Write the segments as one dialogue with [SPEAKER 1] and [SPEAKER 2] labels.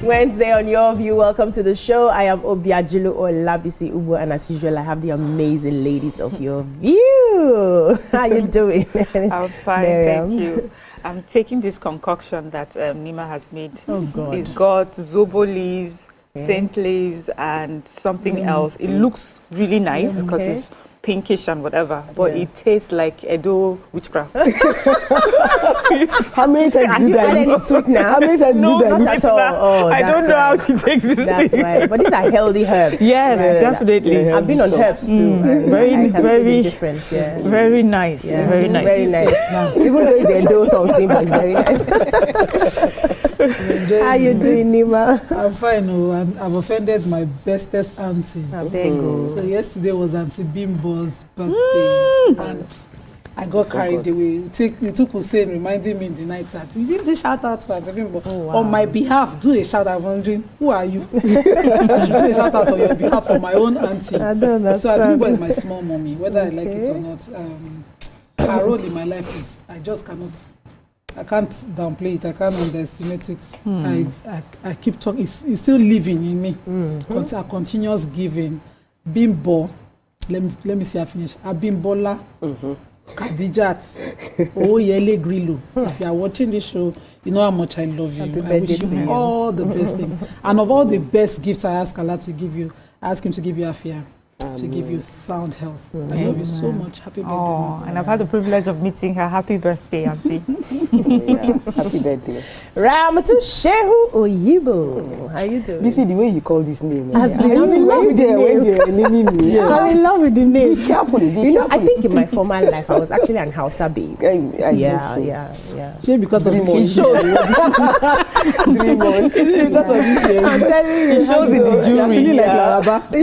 [SPEAKER 1] Wednesday on Your View. Welcome to the show. I am Obiajulu Olabisi Ubu, and as usual, I have the amazing ladies of Your View. How you doing?
[SPEAKER 2] I'm fine,
[SPEAKER 1] Miriam.
[SPEAKER 2] thank you. I'm taking this concoction that Nima has made.
[SPEAKER 1] Oh, God.
[SPEAKER 2] It's got zobo leaves, saint leaves, and something else. It looks really nice because it's pinkish and whatever, but it tastes like Edo witchcraft.
[SPEAKER 3] How many times do you
[SPEAKER 1] add any sweet now?
[SPEAKER 3] How many times do you
[SPEAKER 1] not at all. Oh,
[SPEAKER 2] I don't know how she takes this
[SPEAKER 1] That's
[SPEAKER 2] thing.
[SPEAKER 1] right. But these are healthy herbs.
[SPEAKER 2] Yes, definitely.
[SPEAKER 1] I've been on herbs too. And
[SPEAKER 2] Very,
[SPEAKER 1] I can
[SPEAKER 2] very,
[SPEAKER 1] see the difference. Yeah.
[SPEAKER 2] very nice.
[SPEAKER 1] Yeah.
[SPEAKER 2] Very nice.
[SPEAKER 1] Very nice. Even though it's a do something, but it's very nice. How you doing, Nima?
[SPEAKER 4] I'm fine, and I've offended my bestest auntie. So yesterday was Auntie Bimbo's birthday, and I got carried away. You took Hussein reminding me in the night that you didn't do shout out to Auntie Bimbo. On my behalf, do a shout out. I'm wondering, who are you? I should do a shout out on your behalf for my own auntie.
[SPEAKER 1] I don't understand.
[SPEAKER 4] So Auntie Bimbo is my small mommy, whether I like it or not. Her role in my life is I can't downplay it. I can't underestimate it. I keep talking. It's still living in me. A continuous giving. Bimbo. Let me see. I finish. Abimbola. Kadijat. Oyele Grillo. If you are watching this show, you know how much I love you. I wish you all the best things. And of all the best gifts I ask Allah to give you, I ask Him to give you afia. To give you sound health. I love you so much. Happy birthday.
[SPEAKER 2] Oh, and I've had the privilege of meeting her. Happy birthday, Auntie.
[SPEAKER 3] Happy birthday.
[SPEAKER 1] Ramatu Shehu Oyibo. How you doing?
[SPEAKER 3] You see the way you call this name.
[SPEAKER 1] I'm in love with the name. I'm in love with the name. You know, I think in my former life I was actually an Hausa babe. Yeah.
[SPEAKER 4] Because of the
[SPEAKER 1] shows. I'm telling you,
[SPEAKER 2] It shows in the jury.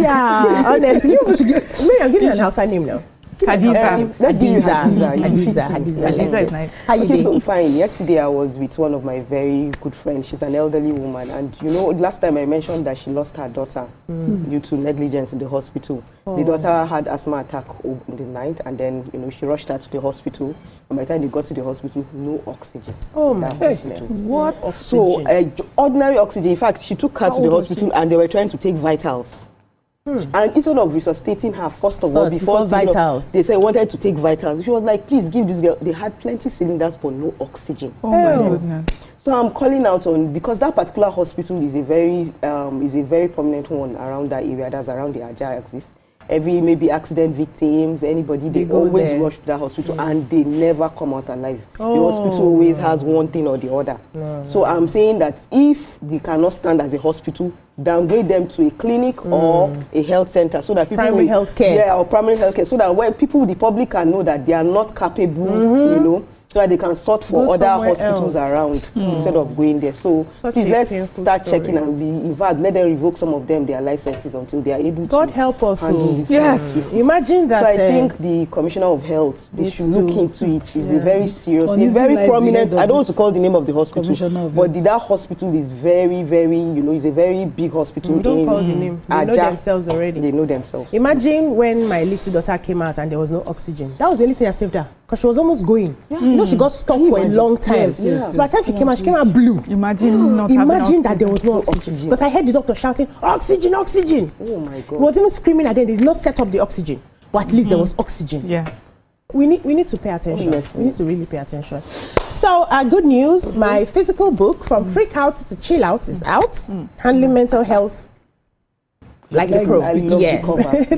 [SPEAKER 1] Yeah, honestly, you should give me an Hausa name now.
[SPEAKER 2] Hadiza.
[SPEAKER 1] Hadiza
[SPEAKER 2] is nice.
[SPEAKER 1] How you
[SPEAKER 3] Okay, so
[SPEAKER 1] doing?
[SPEAKER 3] fine. Yesterday I was with one of my very good friends. She's an elderly woman, and you know, last time I mentioned that she lost her daughter due to negligence in the hospital. The daughter had asthma attack in the night, and then she rushed her to the hospital. And by the time they got to the hospital, no oxygen.
[SPEAKER 1] Oh my goodness!
[SPEAKER 3] What? So ordinary oxygen. In fact, she took her to the hospital, and they were trying to take vitals. And instead of resuscitating her, first of all, before
[SPEAKER 1] vitals,
[SPEAKER 3] they said wanted to take vitals. She was like, please give this girl. They had plenty cylinders, but no oxygen.
[SPEAKER 2] Oh my goodness.
[SPEAKER 3] So I'm calling out because that particular hospital is a very prominent one around that area. That's around the Ajah axis. Every maybe accident victims, anybody, they always rush to that hospital and they never come out alive. The hospital always has one thing or the other. So I'm saying that if they cannot stand as a hospital, downgrade them to a clinic or a health center so that people
[SPEAKER 1] primary health care.
[SPEAKER 3] Yeah, or primary health care, so that when the public can know that they are not capable, so that they can sort for other hospitals around instead of going there. So please, let's start checking and in fact, let them revoke some of them their licenses until they are able
[SPEAKER 1] God
[SPEAKER 3] to
[SPEAKER 1] help us.
[SPEAKER 2] Yes.
[SPEAKER 1] Imagine that.
[SPEAKER 3] So I think the Commissioner of Health, they should look into it. It's a very serious, a very
[SPEAKER 4] like
[SPEAKER 3] prominent, I don't want to call the name of the hospital, but that hospital is very, very, is a very big hospital.
[SPEAKER 1] Don't call the name. They know themselves already.
[SPEAKER 3] They know themselves.
[SPEAKER 1] Imagine when my little daughter came out and there was no oxygen. That was the only thing that saved her. Because she was almost going. You know, she got stuck for a long time. So by the time she came out blue.
[SPEAKER 2] Imagine
[SPEAKER 1] that there was no oxygen. Because I heard the doctor shouting, oxygen, oxygen.
[SPEAKER 3] Oh my God.
[SPEAKER 1] He was even screaming at them. They did not set up the oxygen. But at least there was oxygen.
[SPEAKER 2] Yeah.
[SPEAKER 1] We need to pay attention. We need to really pay attention. So, good news. My physical book, From Freak Out to Chill Out, is out. Handling mental health. Like the pro. Yes.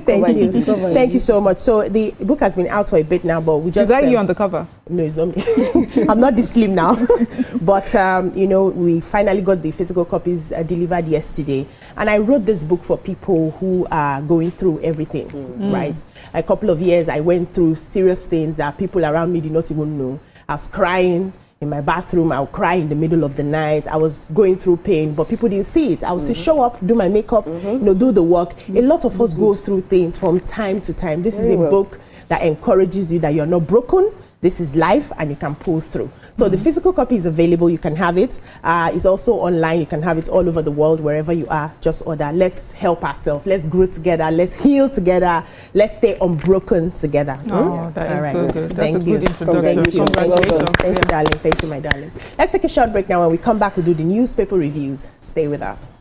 [SPEAKER 1] Thank you. Thank you so much. So the book has been out for a bit now, but we just...
[SPEAKER 2] Is that you on the cover?
[SPEAKER 1] No, it's not me. I'm not this slim now. But, we finally got the physical copies delivered yesterday. And I wrote this book for people who are going through everything, right? A couple of years, I went through serious things that people around me did not even know. I was crying. In my bathroom, I would cry in the middle of the night. I was going through pain, but people didn't see it. I would still show up, do my makeup, do the work. A lot of us go through things from time to time. This is a book that encourages you that you're not broken. This is life and you can pull through. So the physical copy is available. You can have it. It's also online. You can have it all over the world, wherever you are. Just order. Let's help ourselves. Let's grow together. Let's heal together. Let's stay unbroken together.
[SPEAKER 2] Oh, that is so good. That's a good introduction.
[SPEAKER 1] Thank you.
[SPEAKER 2] Congratulations.
[SPEAKER 1] Thank you, darling. Thank you, my darling. Let's take a short break now. When we come back, we'll do the newspaper reviews. Stay Stay with us.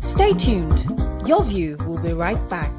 [SPEAKER 5] Stay tuned. Your View will be right back.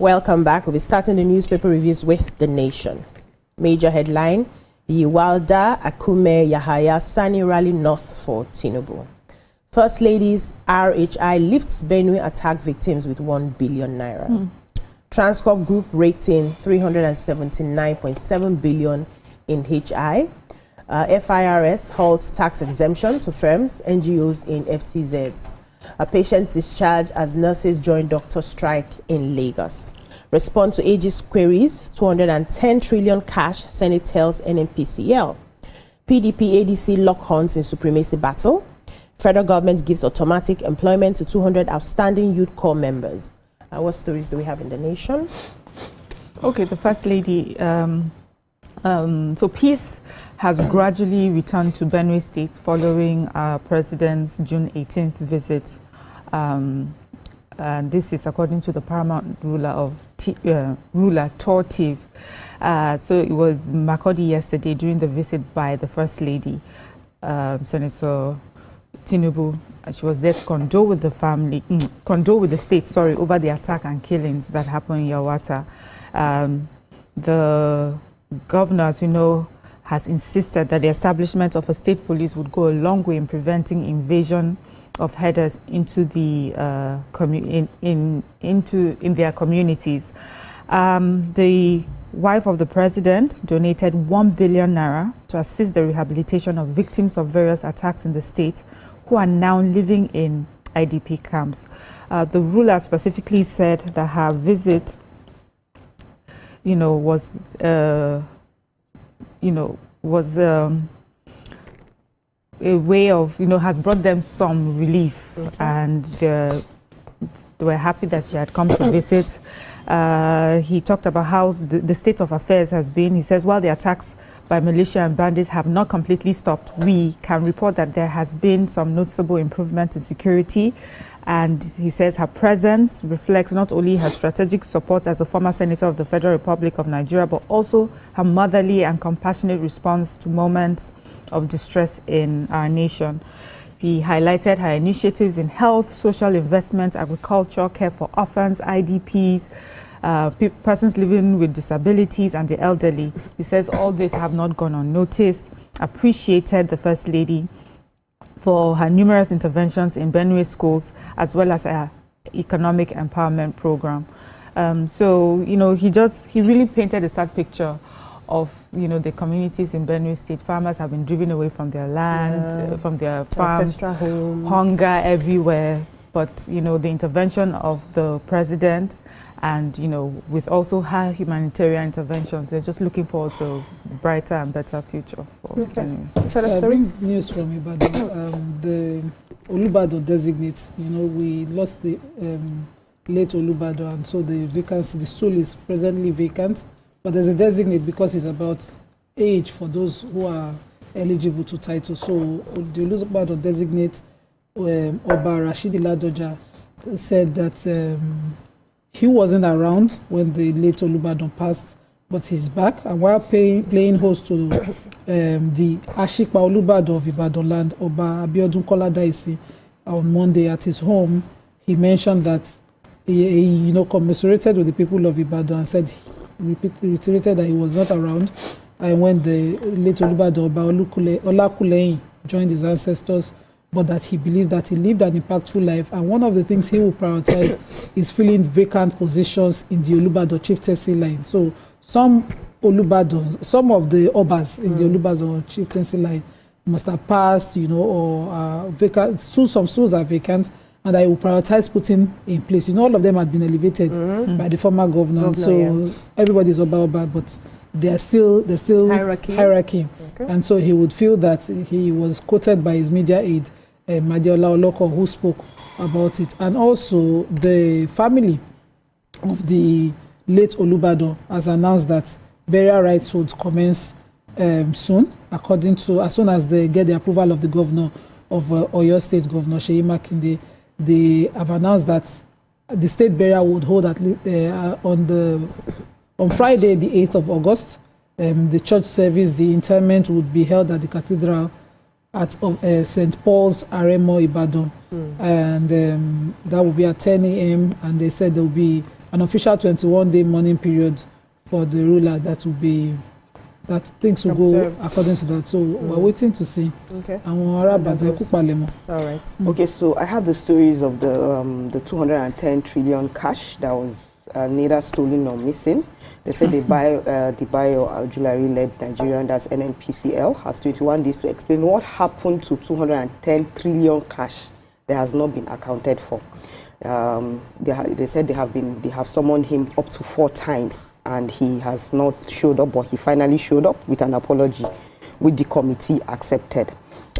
[SPEAKER 1] Welcome back. We'll be starting the newspaper reviews with The Nation. Major headline: Yiwalda Akume Yahaya Sani rally north for Tinubu. First Lady's RHI lifts Benue attack victims with 1 billion naira. Transcorp Group raked in 379.7 billion in HI. FIRS halts tax exemption to firms, NGOs in FTZs. A patient discharged as nurses join doctor strike in Lagos. Respond to Aegis queries, 210 trillion cash, Senate tells NNPCL. PDP ADC lock horns in supremacy battle. Federal government gives automatic employment to 200 outstanding youth corps members. What stories do we have in The Nation?
[SPEAKER 2] Okay, the First Lady. So peace has gradually returned to Benue State following our President's June 18th visit. And this is according to the paramount ruler Tortiv. So it was Makurdi yesterday during the visit by the First Lady, Senator Tinubu. She was there to condole with the family, condole with the state, over the attack and killings that happened in Yawata. The governor, as we know, has insisted that the establishment of a state police would go a long way in preventing invasion of herders into the in their communities. The wife of the president donated 1 billion naira to assist the rehabilitation of victims of various attacks in the state who are now living in IDP camps. The ruler specifically said that her visit, was a way of, has brought them some relief, and they were happy that she had come to visit. He talked about how the state of affairs has been. He says, while the attacks by militia and bandits have not completely stopped, we can report that there has been some noticeable improvement in security. And he says her presence reflects not only her strategic support as a former senator of the Federal Republic of Nigeria, but also her motherly and compassionate response to moments of distress in our nation. He highlighted her initiatives in health, social investment, agriculture, care for orphans, IDPs, persons living with disabilities, and the elderly. He says all this have not gone unnoticed. Appreciated the First Lady for her numerous interventions in Benue schools, as well as her economic empowerment program. He really painted a sad picture of, the communities in Benue State. Farmers have been driven away from their land, from their farms, hunger everywhere. But, the intervention of the president and, with also her humanitarian interventions, they're just looking forward to a brighter and better future for Benue.
[SPEAKER 4] News from Ibadan. The Olubado designates, we lost the late Olubado, and so the vacancy, the stool is presently vacant. But there's a designate because it's about age for those who are eligible to title. So the Olubado designate, Oba Rashidi Ladoja, said that he wasn't around when the late Olubado passed, but he's back. And while playing host to the Ashikpa Olubado of Ibadan land, Oba Abiodun Koladaisi, on Monday at his home, he mentioned that he commiserated with the people of Ibadan and said, reiterated that he was not around and when the late Olubadan Oba Olakuleyin joined his ancestors, but that he believes that he lived an impactful life, and one of the things he will prioritize is filling vacant positions in the Olubadan chieftaincy line. So some of the Obas in the Olubadan chieftaincy line must have passed, or vacant. Some stools are vacant, and I will prioritize putting in place. All of them had been elevated by the former governor. So everybody's Oba, but there's still hierarchy. Okay. And so he would feel that he was quoted by his media aide, Madiola Oloko, who spoke about it. And also the family of the late Olubadan has announced that burial rites would commence soon, as soon as they get the approval of the governor of Oyo State, Governor Seyi Makinde. They have announced that the state burial would hold at least on Friday, the 8th of August. The church service, the interment would be held at the cathedral at St. Paul's, Aremo, Ibadan. And that will be at 10 a.m. And they said there will be an official 21-day mourning period for the ruler that things will go according to that. So we're waiting to see. Okay. All
[SPEAKER 3] right. Okay, so I have the stories of the 210 trillion cash that was neither stolen nor missing. They said the bio-auxiliary-led Nigerian, that's NNPCL, has 21 days to explain what happened to 210 trillion cash that has not been accounted for. They said they have summoned him up to 4 times, and he has not showed up, but he finally showed up with an apology, which the committee accepted.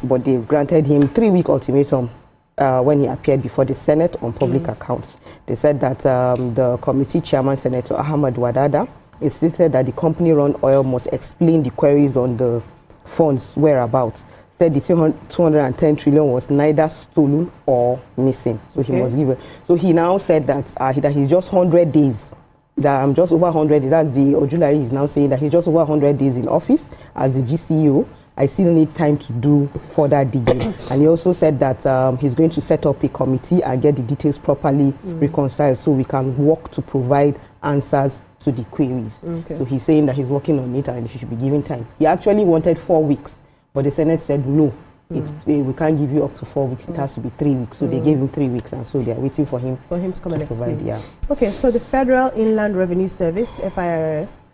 [SPEAKER 3] But they've granted him 3-week ultimatum when he appeared before the Senate on public accounts. They said that the committee chairman, Senator Ahmad Wadada, insisted that the company-run oil must explain the queries on the funds whereabouts. Said the 210 trillion was neither stolen or missing. So he must give it. So he now said that he's just 100 days. That I'm just over 100 days. That's the auxiliary is now saying that he's just over 100 days in office as the GCEO. I still need time to do further digging. And he also said that he's going to set up a committee and get the details properly reconciled so we can work to provide answers to the queries. Okay. So he's saying that he's working on it and he should be given time. He actually wanted 4 weeks, but the Senate said no. We can't give you up to 4 weeks. It has to be 3 weeks. So they gave him 3 weeks, and so they are waiting for him
[SPEAKER 1] to come and
[SPEAKER 3] provide.
[SPEAKER 1] Yeah. Okay. So the Federal Inland Revenue Service (FIRS)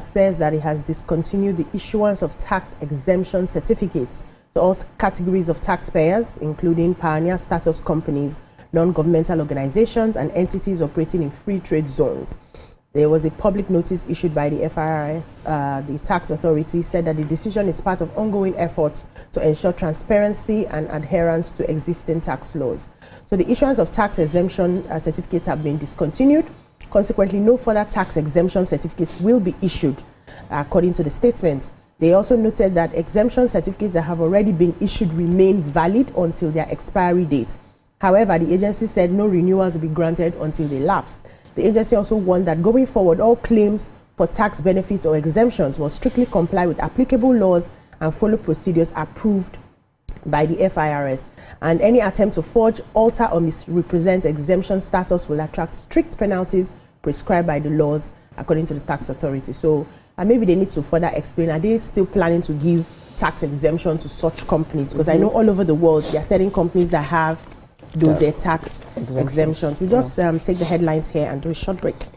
[SPEAKER 1] says that it has discontinued the issuance of tax exemption certificates to all categories of taxpayers, including pioneer status companies, non-governmental organizations, and entities operating in free trade zones. There was a public notice issued by the FIRS. The tax authority said that the decision is part of ongoing efforts to ensure transparency and adherence to existing tax laws. So the issuance of tax exemption certificates have been discontinued. Consequently, no further tax exemption certificates will be issued, according to the statement. They also noted that exemption certificates that have already been issued remain valid until their expiry date. However, the agency said no renewals will be granted until they lapse. The agency also warned that going forward, all claims for tax benefits or exemptions must strictly comply with applicable laws and follow procedures approved by the FIRS. And any attempt to forge, alter, or misrepresent exemption status will attract strict penalties prescribed by the laws, according to the tax authority. So maybe they need to further explain, are they still planning to give tax exemption to such companies? Because I know all over the world there are certain companies that have those tax exemptions. We just take the headlines here and do a short break.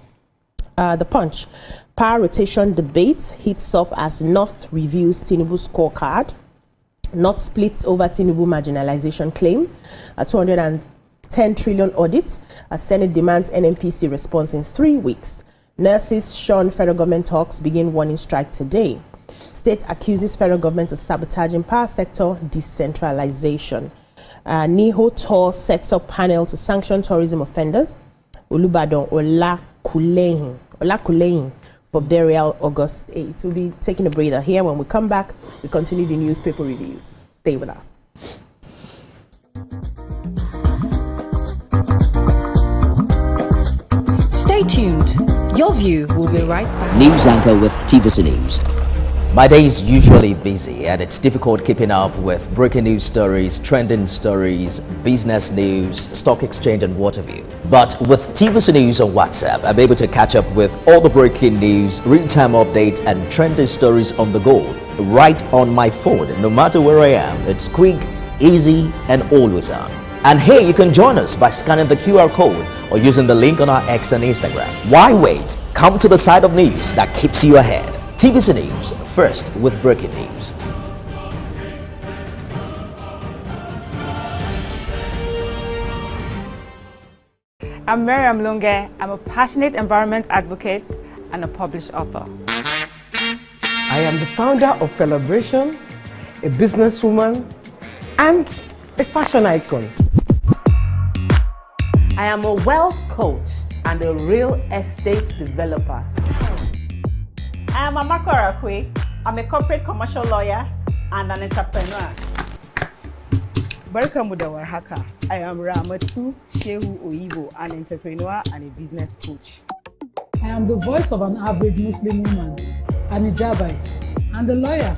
[SPEAKER 1] The Punch. Power rotation debate heats up as North reviews Tinubu scorecard. North splits over Tinubu marginalization claim. A 210 trillion audit. Senate demands NNPC response in 3 weeks. Nurses shun federal government talks, begin warning strike today. State accuses federal government of sabotaging power sector decentralization. NIHO Tour sets up panel to sanction tourism offenders. Olubadan Olakuleyin for burial August 8. We'll be taking a breather here. When we come back, we continue the newspaper reviews. Stay with us.
[SPEAKER 5] Stay tuned. Your view will be right back.
[SPEAKER 6] News anchor with TVC News. My day is usually busy and it's difficult keeping up with breaking news stories, trending stories, business news, stock exchange and what have you. But with TVC News on WhatsApp, I'm able to catch up with all the breaking news, real-time updates, and trending stories on the go right on my phone, no matter where I am. It's quick, easy, and always on. And hey, you can join us by scanning the QR code or using the link on our X and Instagram. Why wait? Come to the side of news that keeps you ahead. TVC News, first with breaking news.
[SPEAKER 2] I'm Miriam Lunge. I'm a passionate environment advocate and a published author.
[SPEAKER 7] I am the founder of Celebration, a businesswoman, and a fashion icon.
[SPEAKER 8] I am a wealth coach and a real estate developer.
[SPEAKER 9] I am Amako Arakwe. I'm a corporate commercial lawyer and an entrepreneur.
[SPEAKER 10] Barkamu da warhaka. I am Ramatu Shehu Oyibo, an entrepreneur and a business coach.
[SPEAKER 4] I am the voice of an average Muslim woman, an hijabite, and a lawyer.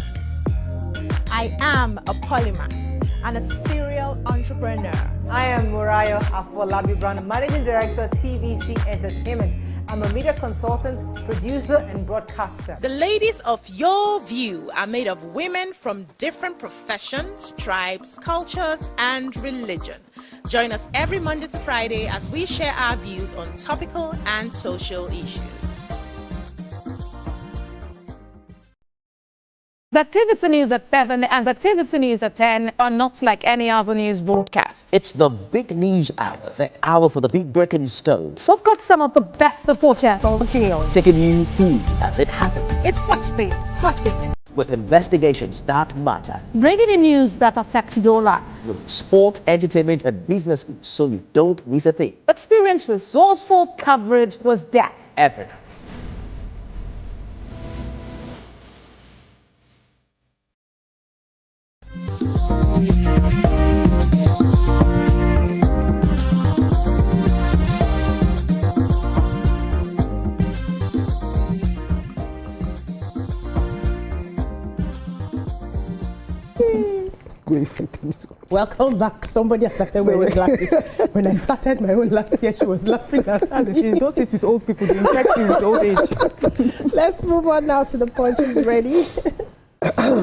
[SPEAKER 11] I am a polymath and a serial entrepreneur.
[SPEAKER 12] I am Murayo Afolabi Brown, Managing Director, TVC Entertainment. I'm a media consultant, producer, and broadcaster.
[SPEAKER 13] The ladies of Your View are made of women from different professions, tribes, cultures, and religion. Join us every Monday to Friday as we share our views on topical and social issues.
[SPEAKER 14] The TVC News at 7 and the TVC News at 10 are not like any other news broadcast.
[SPEAKER 15] It's the big news hour, the hour for the big breaking stones.
[SPEAKER 14] So we've got some of the best reporters from the field,
[SPEAKER 15] taking you through as it happens.
[SPEAKER 14] It's what's big,
[SPEAKER 15] with investigations that matter.
[SPEAKER 14] Bringing the news that affects your life.
[SPEAKER 15] With sport, entertainment, and business, so you don't miss a thing.
[SPEAKER 14] Experience resourceful coverage was there.
[SPEAKER 15] Ever.
[SPEAKER 1] Welcome back. Somebody has started wearing glasses. When I started my own last year, she was laughing at me.
[SPEAKER 2] Don't sit with old people, they infect you with old age.
[SPEAKER 1] Let's move on now to the punches. Ready?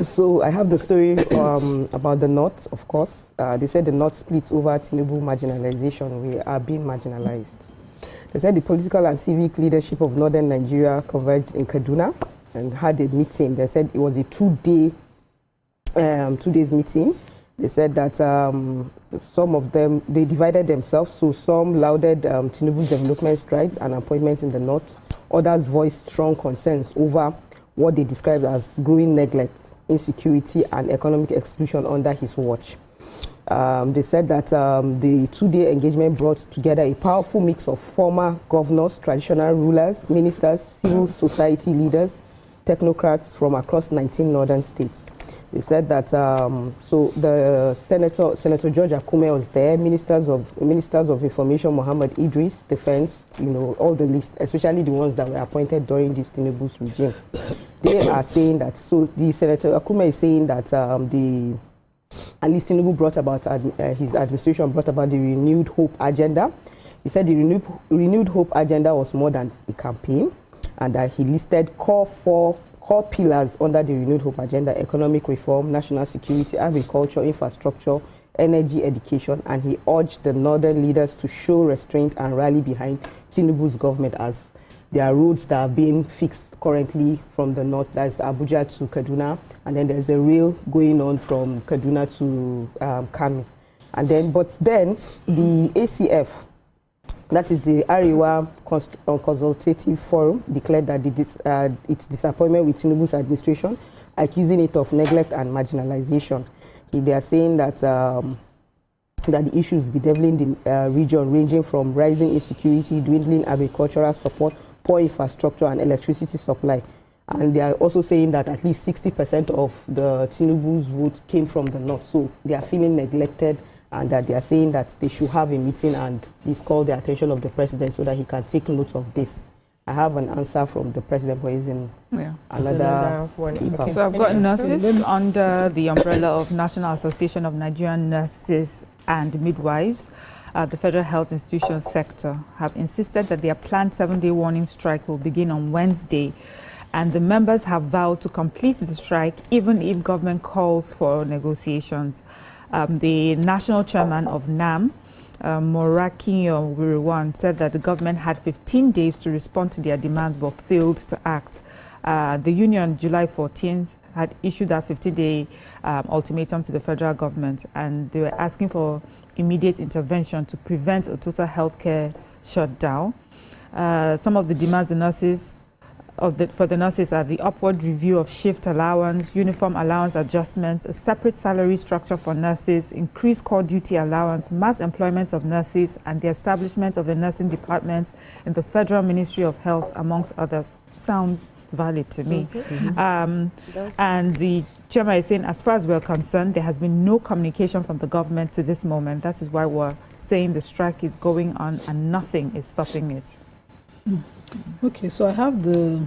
[SPEAKER 3] So I have the story about the North, of course. They said the North splits over Tinubu marginalization. We are being marginalized. They said the political and civic leadership of northern Nigeria converged in Kaduna and had a meeting. They said it was a 2 days meeting. They said that some of them, they divided themselves. So some lauded Tinubu's development strides and appointments in the North. Others voiced strong concerns over what they described as growing neglect, insecurity, and economic exclusion under his watch. They said that the 2-day engagement brought together a powerful mix of former governors, traditional rulers, ministers, civil society leaders, technocrats from across 19 northern states. They said that so the Senator George Akume was there, ministers of information Muhammad Idris, defense, all the list, especially the ones that were appointed during this Tinubu's regime. They are saying that, so the Senator Akume is saying that at least Tinubu brought about, his administration brought about the renewed hope agenda. He said the renewed hope agenda was more than a campaign, and that he listed core pillars under the renewed hope agenda: economic reform, national security, agriculture, infrastructure, energy, education, and he urged the northern leaders to show restraint and rally behind Tinubu's government, as there are roads that are being fixed currently from the north, that's Abuja to Kaduna, and then there's a rail going on from Kaduna to Kami. And then, but then the ACF, that is the Ariwa Consultative Forum, declared that its disappointment with Tinubu's administration, accusing it of neglect and marginalization. They are saying that that the issues bedeviling the region, ranging from rising insecurity, dwindling agricultural support, poor infrastructure, and electricity supply. And they are also saying that at least 60% of the Tinubu's vote came from the north, so they are feeling neglected, and that they are saying that they should have a meeting and please call the attention of the president so that he can take note of this. I have an answer from the president, but he's in another one.
[SPEAKER 2] Okay. So I've got nurses under the umbrella of National Association of Nigerian Nurses and Midwives. the federal health institution sector have insisted that their planned 7-day warning strike will begin on Wednesday. And the members have vowed to complete the strike even if government calls for negotiations. The national chairman of NAM, Morakinyo Wiriwan, said that the government had 15 days to respond to their demands but failed to act. The union, July 14th, had issued that 15-day ultimatum to the federal government, and they were asking for immediate intervention to prevent a total healthcare shutdown. Some of the demands for the nurses are the upward review of shift allowance, uniform allowance adjustment, a separate salary structure for nurses, increased core duty allowance, mass employment of nurses, and the establishment of a nursing department in the Federal Ministry of Health, amongst others. Sounds valid to me. And the chairman is saying, as far as we're concerned, there has been no communication from the government to this moment. That is why we're saying the strike is going on and nothing is stopping it.
[SPEAKER 4] Okay, so I have the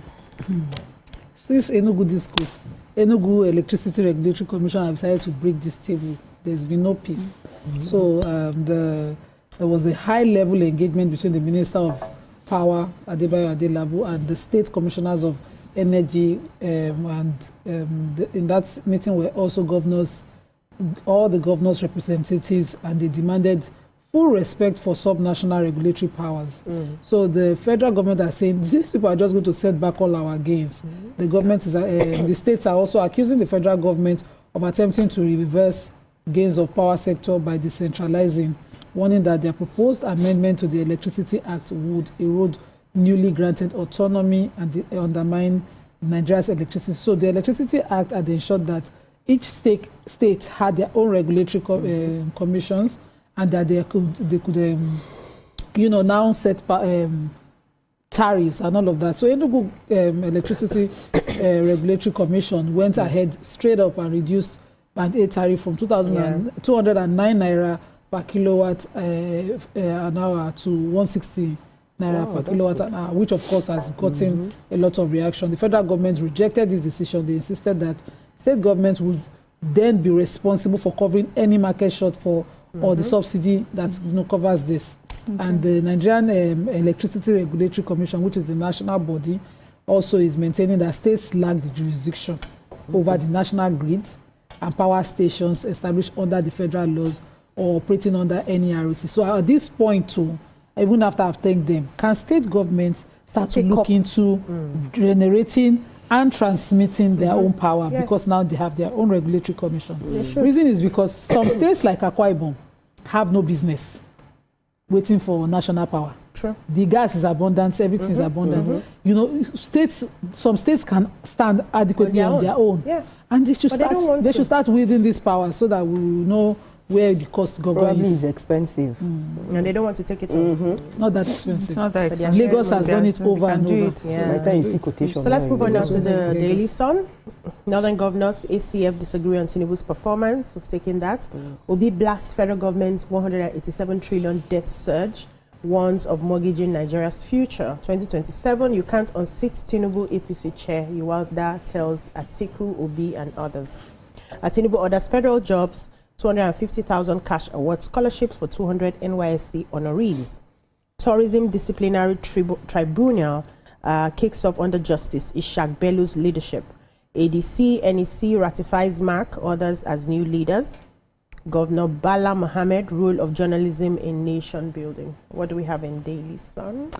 [SPEAKER 4] since Enugu Disco, Enugu Electricity Regulatory Commission have decided to break this table. There's been no peace. So there was a high-level engagement between the Minister of Power, Adebayo Adelabu, and the State Commissioners of Energy, in that meeting were also governors, all the governors' representatives, and they demanded full respect for subnational regulatory powers. So the federal government are saying these people are just going to set back all our gains. The government is, the states are also accusing the federal government of attempting to reverse gains of power sector by decentralizing, warning that their proposed amendment to the Electricity Act would erode newly granted autonomy and undermine Nigeria's electricity. So the Electricity Act had ensured that each state had their own regulatory commissions, and that they could now set tariffs and all of that. So Enugu Electricity Regulatory Commission went ahead straight up and reduced Band A tariff from 209 naira per kilowatt an hour to 160 naira per kilowatt an hour, which of course has gotten a lot of reaction. The federal government rejected this decision. They insisted that state governments would then be responsible for covering any market shortfall or the subsidy that covers this. And the Nigerian Electricity Regulatory Commission, which is the national body, also is maintaining that states lack the jurisdiction over the national grid and power stations established under the federal laws or operating under any ROC. So at this point too, even after I've thanked them, can state governments start to look into generating and transmitting their own power, because now they have their own regulatory commission. The reason is because some states like Akwa Ibom have no business waiting for national power. True. The gas is abundant, everything is abundant. Some states can stand adequately on their own. And they should start wielding this power so that we will know where the cost government
[SPEAKER 3] is expensive.
[SPEAKER 1] And they don't want to take it on.
[SPEAKER 4] It's not that expensive.
[SPEAKER 2] It's not that expensive.
[SPEAKER 4] Lagos has done it over and over.
[SPEAKER 1] So let's move on now to the Daily Sun. Northern governors, ACF, disagree on Tinubu's performance. We've taken that. Obi blast federal government's 187 trillion debt surge, warns of mortgaging Nigeria's future. 2027, you can't unseat Tinubu APC chair, Yuwalda tells Atiku, Obi and others. Tinubu orders federal jobs, 250,000 cash award scholarships for 200 NYSC honorees. Tourism Disciplinary Tribunal kicks off under Justice Ishak Bello's leadership. ADC, NEC ratifies MAC, others as new leaders. Governor Bala Mohammed, role of journalism in nation building. What do we have in Daily Sun?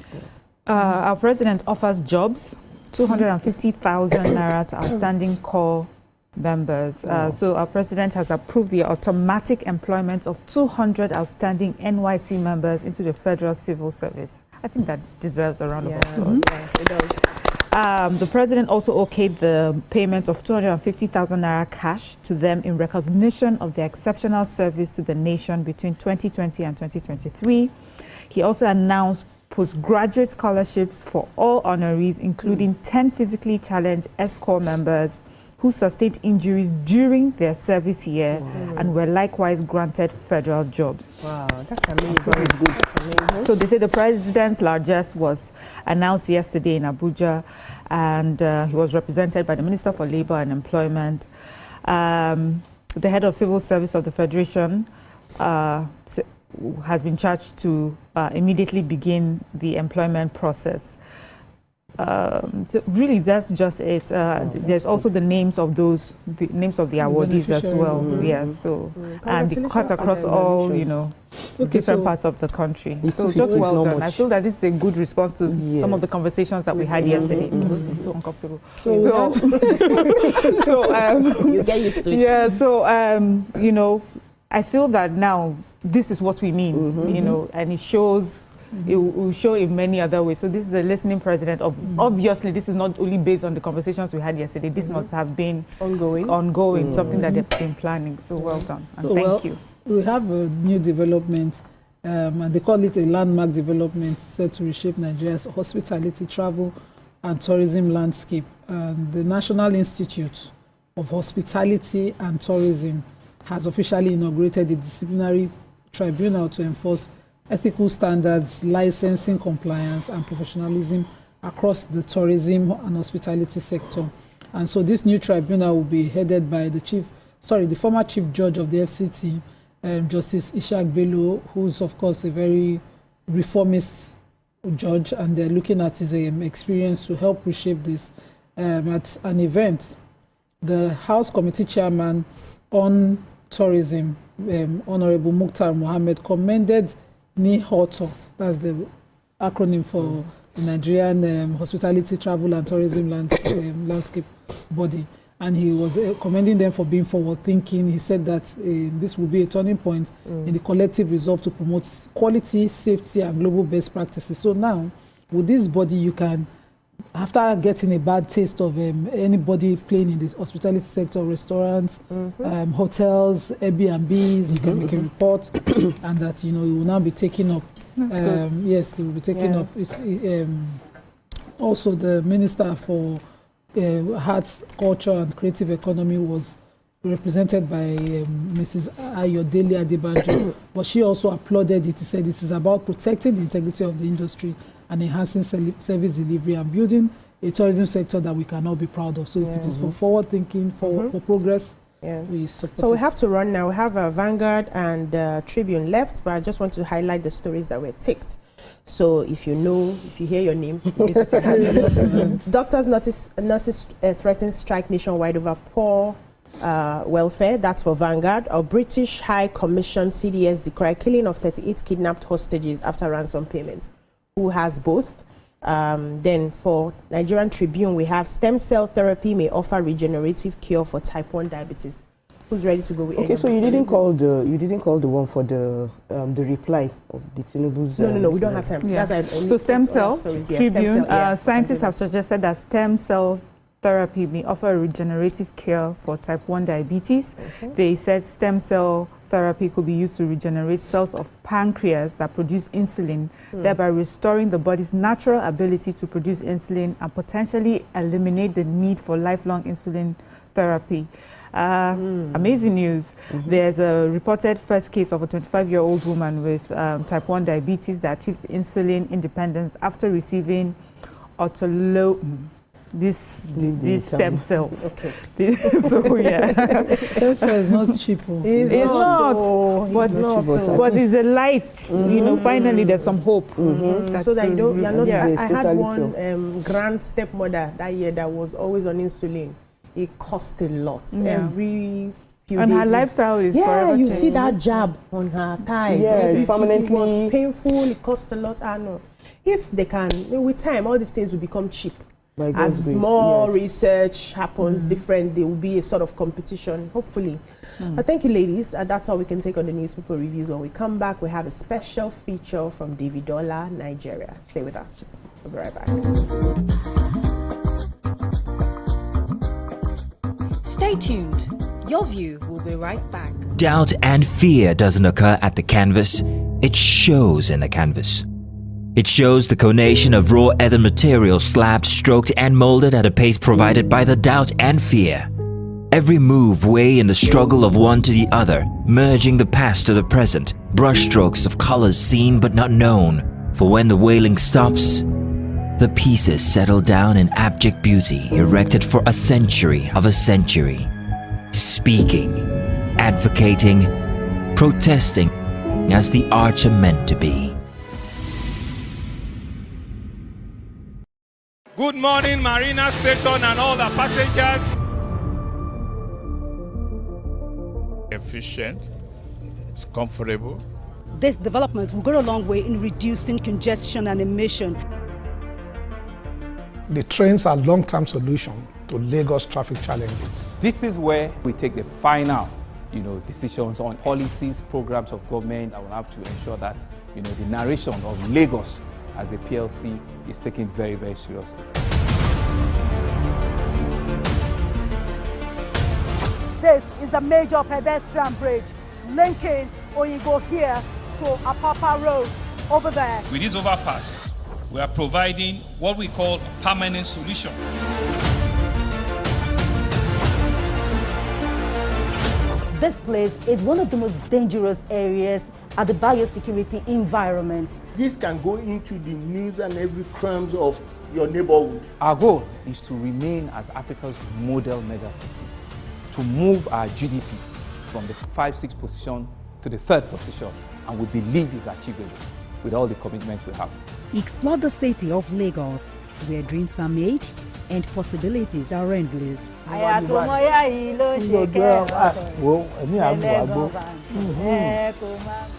[SPEAKER 2] Our president offers jobs, 250,000 naira to outstanding core members. So our president has approved the automatic employment of 200 outstanding NYC members into the federal civil service. I think that deserves a round of applause.
[SPEAKER 1] It does.
[SPEAKER 2] The president also okayed the payment of 250,000 naira cash to them in recognition of their exceptional service to the nation between 2020 and 2023. He also announced postgraduate scholarships for all honorees, including 10 physically challenged ESCOR members who sustained injuries during their service year and were likewise granted federal jobs.
[SPEAKER 1] Wow, that's amazing. That's amazing.
[SPEAKER 2] So they say the president's largesse was announced yesterday in Abuja, and he was represented by the Minister for Labor and Employment. The head of civil service of the Federation has been charged to immediately begin the employment process. So really, that's just it. There's also the names of the awardees as well. Yes, so and it cuts across all different parts of the country. So just well done. I feel that this is a good response to some of the conversations that we had yesterday. This is so uncomfortable. So
[SPEAKER 1] you get used to it.
[SPEAKER 2] Yeah. So I feel that now this is what we mean. And it shows. It will show in many other ways. So this is a listening president of, obviously this is not only based on the conversations we had yesterday, this must have been ongoing, something that they've been planning. So well done, and thank you.
[SPEAKER 4] We have a new development, and they call it a landmark development set to reshape Nigeria's hospitality, travel and tourism landscape. The National Institute of Hospitality and Tourism has officially inaugurated a disciplinary tribunal to enforce ethical standards, licensing compliance and professionalism across the tourism and hospitality sector. And so this new tribunal will be headed by the former chief judge of the FCT, Justice Ishaq Bello, who's of course a very reformist judge, and they're looking at his experience to help reshape this. At an event, the House Committee Chairman on Tourism, Honorable Mukhtar Mohammed, commended NIHOTO, that's the acronym for the Nigerian Hospitality, Travel and Tourism Landscape Body. And he was commending them for being forward-thinking. He said that this will be a turning point in the collective resolve to promote quality, safety, and global best practices. So now, with this body, you can, after getting a bad taste of anybody playing in this hospitality sector, restaurants, hotels, Airbnbs, you can make a report, and that it will now be taken up. Yes, it will be taken up. Also, the Minister for Arts, Culture and Creative Economy was represented by Mrs. Ayodele Adebanjo, but she also applauded it. She said it is about protecting the integrity of the industry and enhancing service delivery and building a tourism sector that we can all be proud of. So if it is for forward thinking, for progress, we support
[SPEAKER 1] So we have to run now. We have Vanguard and Tribune left, but I just want to highlight the stories that were ticked. So if you hear your name, doctors nurses threaten strike nationwide over poor welfare. That's for Vanguard. Our British High Commission CDS decry killing of 38 kidnapped hostages after ransom payment. Who has both? Then for Nigerian Tribune, we have stem cell therapy may offer regenerative cure for type 1 diabetes. Who's ready to go with?
[SPEAKER 3] Okay, so you didn't call the one for the reply of the Tinubu's.
[SPEAKER 1] No, we don't have time.
[SPEAKER 2] Yeah.
[SPEAKER 1] That's
[SPEAKER 2] so stem cell Tribune. Scientists have suggested that stem cell therapy may offer a regenerative cure for type 1 diabetes. They said stem cell therapy could be used to regenerate cells of pancreas that produce insulin, thereby restoring the body's natural ability to produce insulin and potentially eliminate the need for lifelong insulin therapy. Amazing news. There's a reported first case of a 25-year-old woman with type 1 diabetes that achieved insulin independence after receiving these stem cells.
[SPEAKER 4] Okay.
[SPEAKER 2] So yeah,
[SPEAKER 4] stem cell is not cheap.
[SPEAKER 2] It's not. But it's a light. Finally there's some hope.
[SPEAKER 1] So that you're not. I had one grand stepmother that year that was always on insulin. It cost a lot. Every few days.
[SPEAKER 2] And her lifestyle is forever
[SPEAKER 1] you see that jab on her thighs.
[SPEAKER 3] Yes, permanently.
[SPEAKER 1] It was painful. It cost a lot. I know. If they can, with time, all these things will become cheap. As more research happens, there will be a sort of competition, hopefully. But thank you, ladies. That's all we can take on the newspaper reviews. When we come back, we have a special feature from Davidola, Nigeria. Stay with us. We'll be right back.
[SPEAKER 5] Stay tuned. Your View will be right back.
[SPEAKER 16] Doubt and fear doesn't occur at the canvas. It shows in the canvas. It shows the conation of raw earthen material slabbed, stroked and molded at a pace provided by the doubt and fear. Every move way in the struggle of one to the other, merging the past to the present, brushstrokes of colors seen but not known. For when the wailing stops, the pieces settle down in abject beauty erected for a century of a century. Speaking, advocating, protesting, as the arts are meant to be.
[SPEAKER 17] Good morning, Marina Station and all the passengers. Efficient, it's comfortable.
[SPEAKER 18] This development will go a long way in reducing congestion and emission.
[SPEAKER 19] The trains are long-term solution to Lagos traffic challenges.
[SPEAKER 20] This is where we take the final, decisions on policies, programs of government. I will have to ensure that, the narration of Lagos as a PLC is taken very, very seriously.
[SPEAKER 18] This is a major pedestrian bridge linking Oyinbo here to Apapa Road over there.
[SPEAKER 17] With this overpass, we are providing what we call a permanent solution.
[SPEAKER 21] This place is one of the most dangerous areas at the biosecurity environment.
[SPEAKER 22] This can go into the news and every crumbs of your neighborhood.
[SPEAKER 20] Our goal is to remain as Africa's model megacity, to move our GDP from the 5-6 position to the 3rd position, and we believe it's achievable with all the commitments we have.
[SPEAKER 18] Explore the city of Lagos, where dreams are made and possibilities are endless.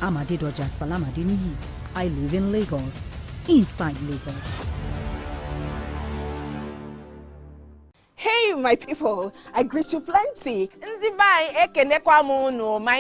[SPEAKER 18] Amadidoja Salamadini. I live in Lagos, inside Lagos.
[SPEAKER 23] Hey, my people, I greet you plenty.
[SPEAKER 11] My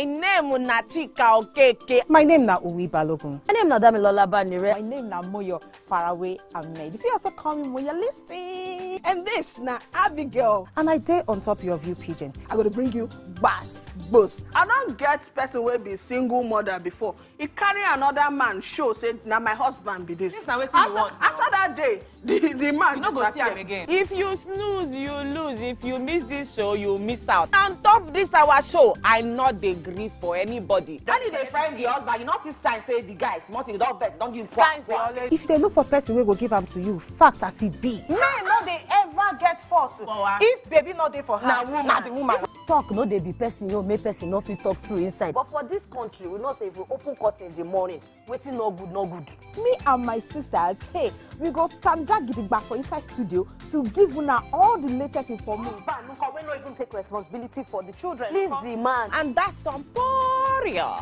[SPEAKER 11] name na Chika Okeke.
[SPEAKER 10] My name na Uwi Balogun.
[SPEAKER 21] My name na Damilola Banire.
[SPEAKER 11] My name na Moyo Faraway Ahmed. If you also call me Moyo, listen.
[SPEAKER 23] And this na Abigail.
[SPEAKER 10] And I dare on top your view pigeon.
[SPEAKER 23] I'm going to bring you bass, boost. I don't get person will be single mother before. He carry another man show, say, now my husband be this.
[SPEAKER 11] This na wetin you want.
[SPEAKER 23] After that day, the man
[SPEAKER 11] you go see him again. If you snooze, you lose. If you miss this show, you miss out. On top this our show, I not dey gree for anybody.
[SPEAKER 8] When you dey find the husband, you not see sign say the guy smart, you don't vex, don't give him signs.
[SPEAKER 10] If they look for person we go give them to you, fact as it be.
[SPEAKER 11] Men no dey ever get forced. If baby not dey for her, na the woman.
[SPEAKER 21] Talk no dey be person, make person no fit talk true inside.
[SPEAKER 8] But for this country, we know say if we open court in the morning, waiting no good, no good.
[SPEAKER 11] Me and my sisters, hey, we go tanda gidigba for inside studio to give una all the latest information.
[SPEAKER 8] We no even take responsibility for the children. Please the man.
[SPEAKER 11] And that's some poria.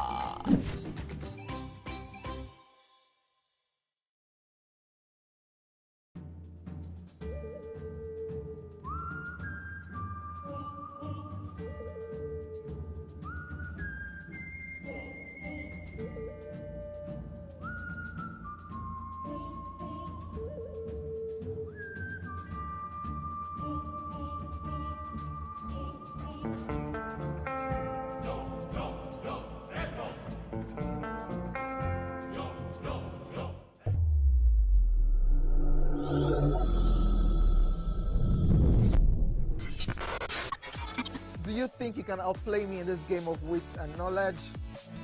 [SPEAKER 24] Do you think you can outplay me in this game of wits and knowledge?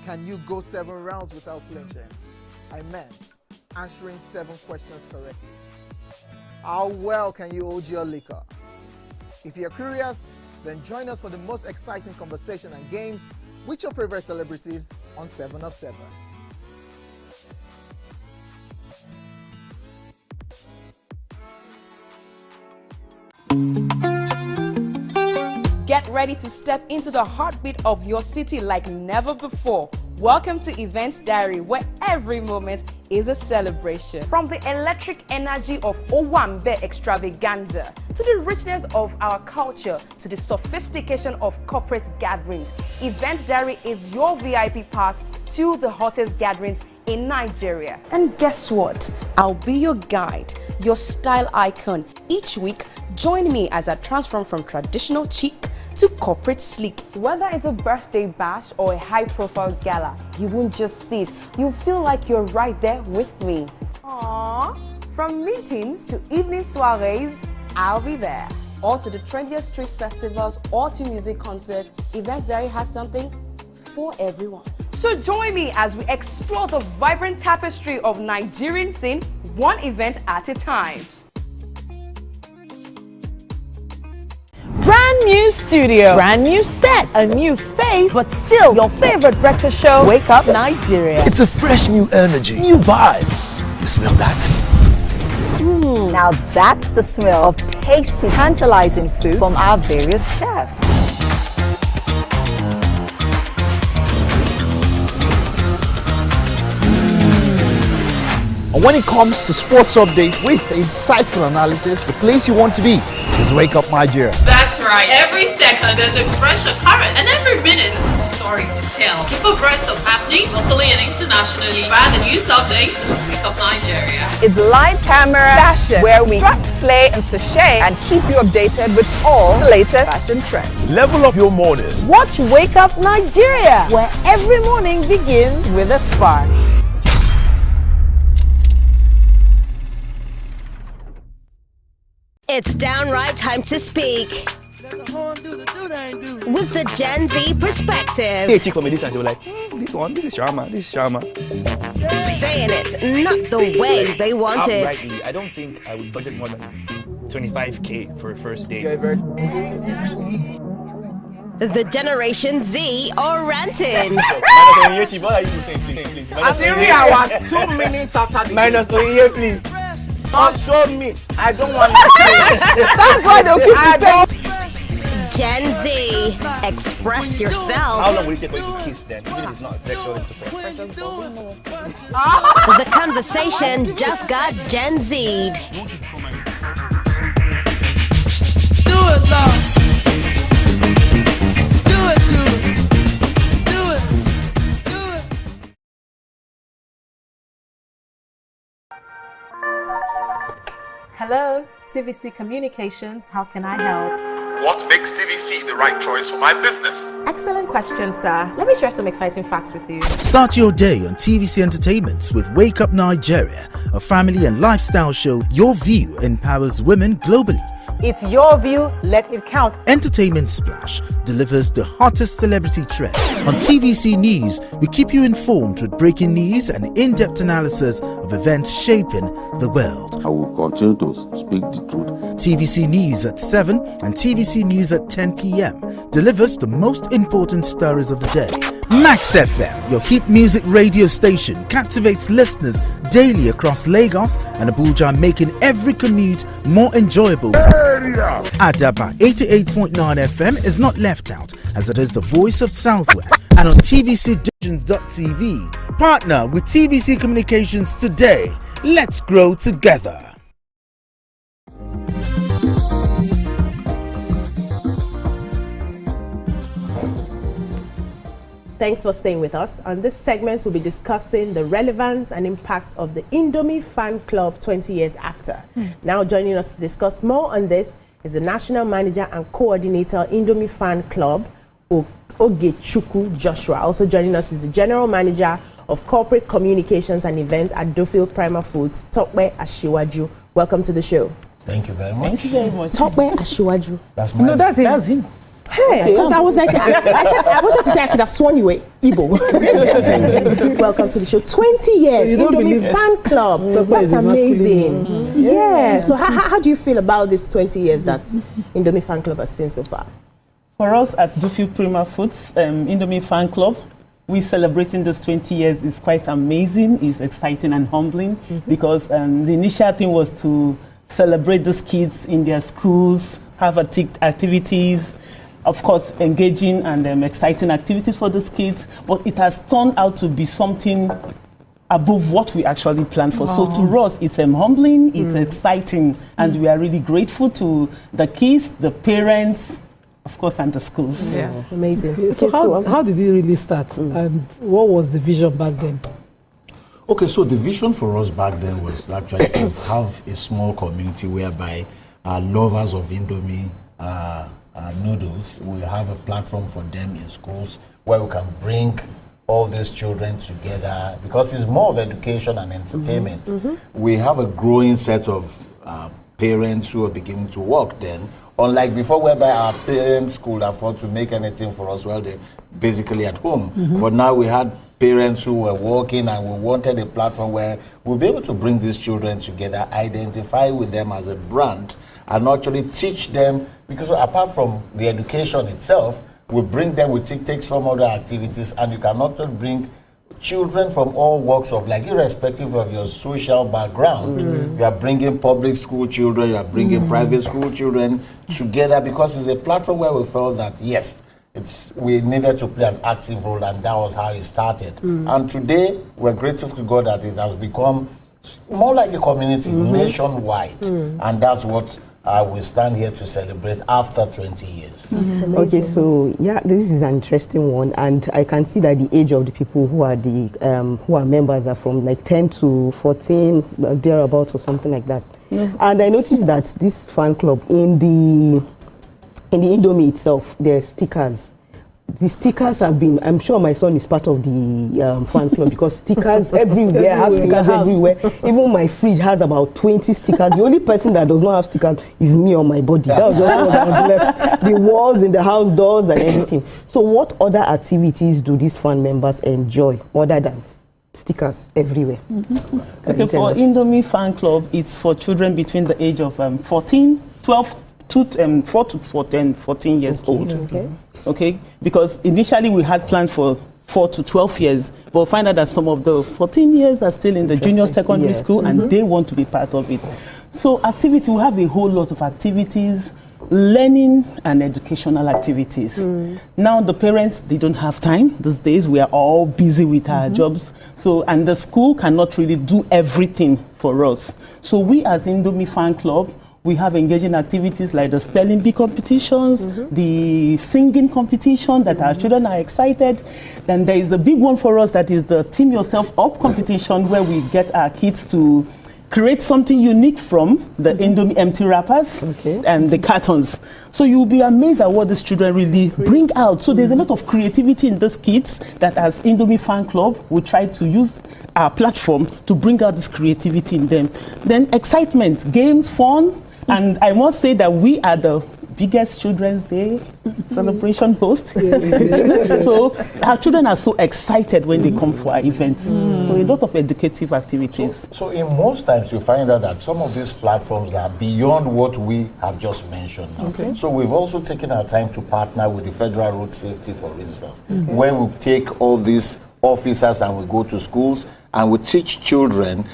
[SPEAKER 24] Can you go 7 rounds without flinching? I meant answering 7 questions correctly. How well can you hold your liquor? If you're curious, then join us for the most exciting conversation and games with your favorite celebrities on 7 of 7.
[SPEAKER 25] Get ready to step into the heartbeat of your city like never before. Welcome to Events Diary, where every moment is a celebration. From the electric energy of Owambe extravaganza, to the richness of our culture, to the sophistication of corporate gatherings, Events Diary is your VIP pass to the hottest gatherings in Nigeria. And guess what? I'll be your guide, your style icon. Each week, join me as I transform from traditional chic to corporate sleek. Whether it's a birthday bash or a high-profile gala, you won't just see it, you'll feel like you're right there with me. Aww. From meetings to evening soirees, I'll be there. Or to the trendiest street festivals or to music concerts, Events Diary has something for everyone. So join me as we explore the vibrant tapestry of Nigerian scene, one event at a time.
[SPEAKER 11] Brand new studio, brand new set, a new face, but still your favorite breakfast show, Wake Up Nigeria.
[SPEAKER 6] It's a fresh new energy, new vibe. You smell that?
[SPEAKER 7] Now that's the smell of tasty, tantalizing food from our various chefs.
[SPEAKER 6] And when it comes to sports updates with insightful analysis, the place you want to be is Wake Up Nigeria.
[SPEAKER 9] That's right. Every second there's a fresh occurrence, and every minute there's a story to tell. Keep abreast of happening locally and internationally via the news updates of Wake Up Nigeria.
[SPEAKER 7] It's live camera fashion, where we strut, slay, and sashay, and keep you updated with all the latest fashion trends.
[SPEAKER 6] Level up your morning.
[SPEAKER 11] Watch Wake Up Nigeria, where every morning begins with a spark.
[SPEAKER 12] It's downright time to speak with the Gen Z perspective.
[SPEAKER 13] Hey, chick told me this and she was like, this is Sharma, this is Sharma.
[SPEAKER 12] Saying it not the way they want it.
[SPEAKER 13] Outrightly, I don't think I would budget more than 25K for a first date.
[SPEAKER 12] The Generation Z are ranting.
[SPEAKER 23] I'm 3 hours, 2 minutes after the
[SPEAKER 13] Minus 1 year, please.
[SPEAKER 23] Don't show me. I don't want to see.
[SPEAKER 12] That's why they'll keep it. Gen Z, express yourself.
[SPEAKER 13] How long will it take for you to kiss then, even if it's not a sexual intercourse?
[SPEAKER 12] The conversation just got Gen Z'd.
[SPEAKER 26] Do it, love. Do it, do it. Do it. Do it.
[SPEAKER 27] Hello, TVC Communications. How can I help?
[SPEAKER 28] What makes TVC the right choice for my business?
[SPEAKER 27] Excellent question, sir. Let me share some exciting facts with you.
[SPEAKER 29] Start your day on TVC Entertainment with Wake Up Nigeria, a family and lifestyle show. Your view empowers women globally.
[SPEAKER 11] It's your view, let it count.
[SPEAKER 29] Entertainment Splash delivers the hottest celebrity trends. On TVC News, we keep you informed with breaking news and in-depth analysis of events shaping the world.
[SPEAKER 30] I will continue to speak the truth.
[SPEAKER 29] TVC News at 7 and TVC News at 10 p.m. delivers the most important stories of the day. Max FM, your hit music radio station, captivates listeners daily across Lagos and Abuja, making every commute more enjoyable. Adaba 88.9 FM is not left out, as it is the voice of Southwest. And on tvcdivisions.tv, partner with TVC Communications today. Let's grow together.
[SPEAKER 1] Thanks for staying with us. On this segment, we'll be discussing the relevance and impact of the Indomie fan club 20 years after. Now joining us to discuss more on this is the National Manager and Coordinator, Indomie Fan Club, Ogechukwu Joshua. Also joining us is the General Manager of Corporate Communications and Events at Duffield Prima Foods, Tokwe Ashiwaju. Welcome to the show.
[SPEAKER 31] Thank you very much.
[SPEAKER 1] Thank you very much. Tokwe Ashiwaju.
[SPEAKER 31] That's my name.
[SPEAKER 1] That's him. Hey, because I was like, I said I wanted to say I could have sworn you were Igbo. Welcome to the show. 20 years, Indomie Fan Club. That's amazing. Yeah. So how do you feel about this 20 years that Indomie Fan Club has seen so far?
[SPEAKER 32] For us at Duffield Prima Foods, Indomie Fan Club, we celebrating those 20 years is quite amazing. It's exciting and humbling because the initial thing was to celebrate those kids in their schools, have activities, of course, engaging and exciting activities for those kids, but it has turned out to be something above what we actually planned for. So to us, it's humbling, it's exciting, and we are really grateful to the kids, the parents, of course, and the schools.
[SPEAKER 1] Yeah. Amazing.
[SPEAKER 4] Okay, so how did it really start, and what was the vision back then?
[SPEAKER 31] Okay, so the vision for us back then was actually to have a small community whereby lovers of Indomie noodles, we have a platform for them in schools where we can bring all these children together because it's more of education and entertainment. We have a growing set of parents who are beginning to work then, unlike before whereby our parents could afford to make anything for us while they're basically at home. But now we had parents who were working, and we wanted a platform where we'll be able to bring these children together, identify with them as a brand, and actually teach them, because apart from the education itself, we bring them, we take some other activities, and you can actually bring children from all walks of life, irrespective of your social background. You are bringing public school children, you are bringing private school children together, because it's a platform where we felt that, yes, we needed to play an active role, and that was how it started. And today, we're grateful to God that it has become more like a community nationwide, and that's what we stand here to celebrate after 20 years.
[SPEAKER 2] Okay, so yeah, this is an interesting one, and I can see that the age of the people who are who are members are from like 10 to 14, thereabouts or something like that. And I noticed that this fan club in the Indomie itself, there's stickers. The stickers have been, I'm sure my son is part of the fan club, because stickers everywhere, I have stickers everywhere. Even my fridge has about 20 stickers. The only person that does not have stickers is me on my body. That was just what I was left. The walls in the house, doors and everything. So what other activities do these fan members enjoy other than stickers everywhere?
[SPEAKER 32] Okay, for Indomie fan club, it's for children between the age of 4 to 14 years old. Okay, because initially we had planned for 4 to 12 years, but find out that some of the 14 years are still in the junior secondary school, and they want to be part of it. So activity, we have a whole lot of activities, learning and educational activities. Now the parents, they don't have time these days. We are all busy with our jobs, so, and the school cannot really do everything for us. So we as Indomie fan club, we have engaging activities like the spelling bee competitions, the singing competition that our children are excited. Then there is a big one for us that is the Team Yourself Up competition, where we get our kids to create something unique from the Indomie empty wrappers and the cartons. So you'll be amazed at what these children really bring out. So there's a lot of creativity in these kids that as Indomie fan club, we try to use our platform to bring out this creativity in them. Then excitement, games, fun. And I must say that we are the biggest Children's Day celebration host. So our children are so excited when they come for our events. So a lot of educative activities.
[SPEAKER 31] So in most times you find out that some of these platforms are beyond what we have just mentioned now. So we've also taken our time to partner with the Federal Road Safety, for instance, where we take all these officers and we go to schools and we teach children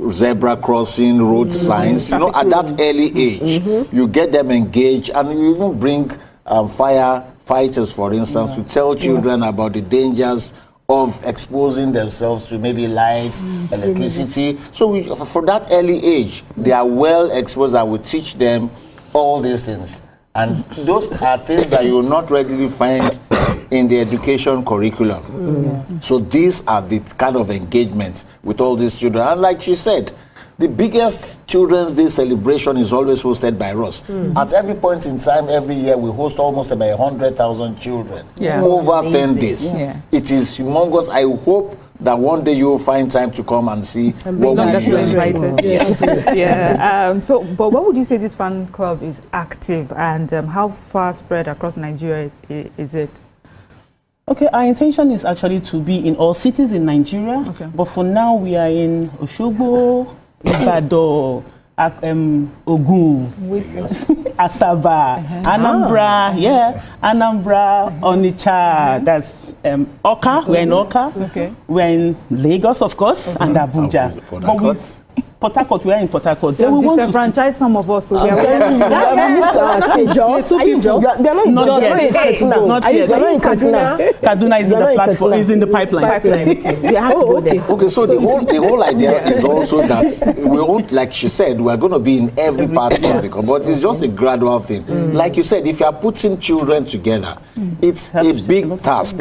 [SPEAKER 31] zebra crossing, road signs, you know, at that early age. You get them engaged, and you even bring firefighters, for instance, to tell children about the dangers of exposing themselves to maybe light, electricity. So for that early age, they are well exposed, and we teach them all these things. And those are things that you will not readily find in the education curriculum. So these are the kind of engagements with all these children. And like she said, the biggest Children's Day celebration is always hosted by us. At every point in time, every year, we host almost about 100,000 children over 10 days. It is humongous. I hope that one day you will find time to come and see what we usually do.
[SPEAKER 3] So, but what would you say this fan club is active, and how far spread across Nigeria is it?
[SPEAKER 32] Okay, our intention is actually to be in all cities in Nigeria, but for now we are in Osogbo, Ibadan, Ogun, Asaba, Anambra, Anambra, Onitsha, that's Oka, we're in Oka, we're in Lagos, of course, and Abuja. But with Port Harcourt, we are in Port Harcourt.
[SPEAKER 3] Then we want to franchise some of us, so we are
[SPEAKER 32] not yet. Kaduna is in the platform, is in the pipeline.
[SPEAKER 31] We have to go there. Okay, so the whole idea is also that we won't, like she said, we are going to be in every part of the country, but it's just a gradual thing. Like you said, if you are putting children together, it's a big task,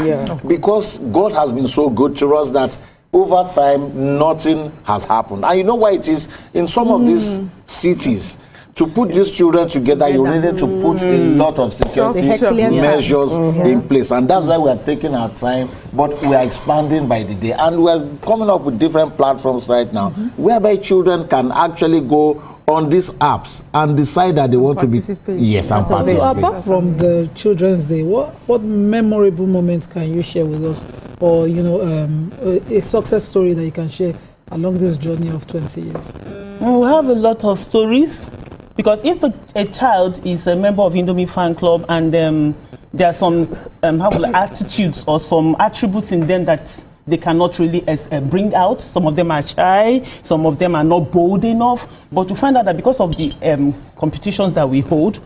[SPEAKER 31] because God has been so good to us that over time, nothing has happened. And you know why it is? In some of these cities, to put these children together, you needed to put a lot of security measures in place. And that's why we are taking our time, but we are expanding by the day. And we are coming up with different platforms right now, whereby children can actually go on these apps and decide that they want to be and participate.
[SPEAKER 4] So apart from the Children's Day, what memorable moments can you share with us or a success story that you can share along this journey of 20 years?
[SPEAKER 32] Well, we have a lot of stories, because if a child is a member of Indomie fan club and there are some attitudes or some attributes in them that they cannot really bring out. Some of them are shy, some of them are not bold enough. But to find out that because of the competitions that we hold,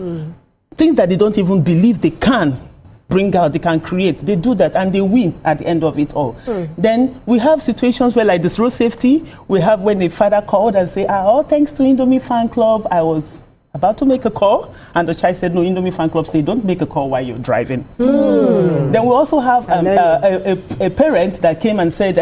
[SPEAKER 32] things that they don't even believe they can bring out, they can create, they do that and they win at the end of it all. Then we have situations where, like this road safety, we have when a father called and say, thanks to Indomie fan club, I was about to make a call, and the child said, no, Indomie fan club say don't make a call while you're driving. Then we also have a parent that came and said,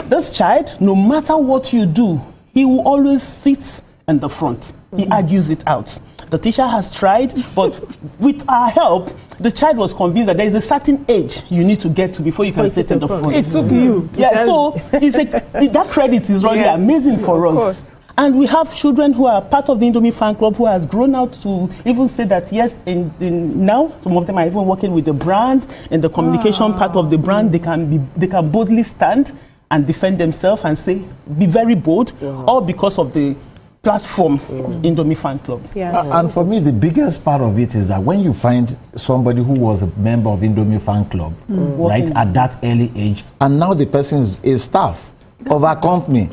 [SPEAKER 32] this child, no matter what you do, he will always sit in the front. He argues it out. The teacher has tried, but with our help, the child was convinced that there is a certain age you need to get to before you can sit in the front.
[SPEAKER 3] It took you.
[SPEAKER 32] Yeah, so that credit is really amazing for us.
[SPEAKER 3] Course.
[SPEAKER 32] And we have children who are part of the Indomie fan club who has grown out to even say that, yes, now some of them are even working with the brand, in the communication part of the brand, they can boldly stand and defend themselves and say, be very bold, all because of the platform Indomie fan club.
[SPEAKER 31] And for me, the biggest part of it is that when you find somebody who was a member of Indomie fan club, right, at that early age, and now the person is staff of our company.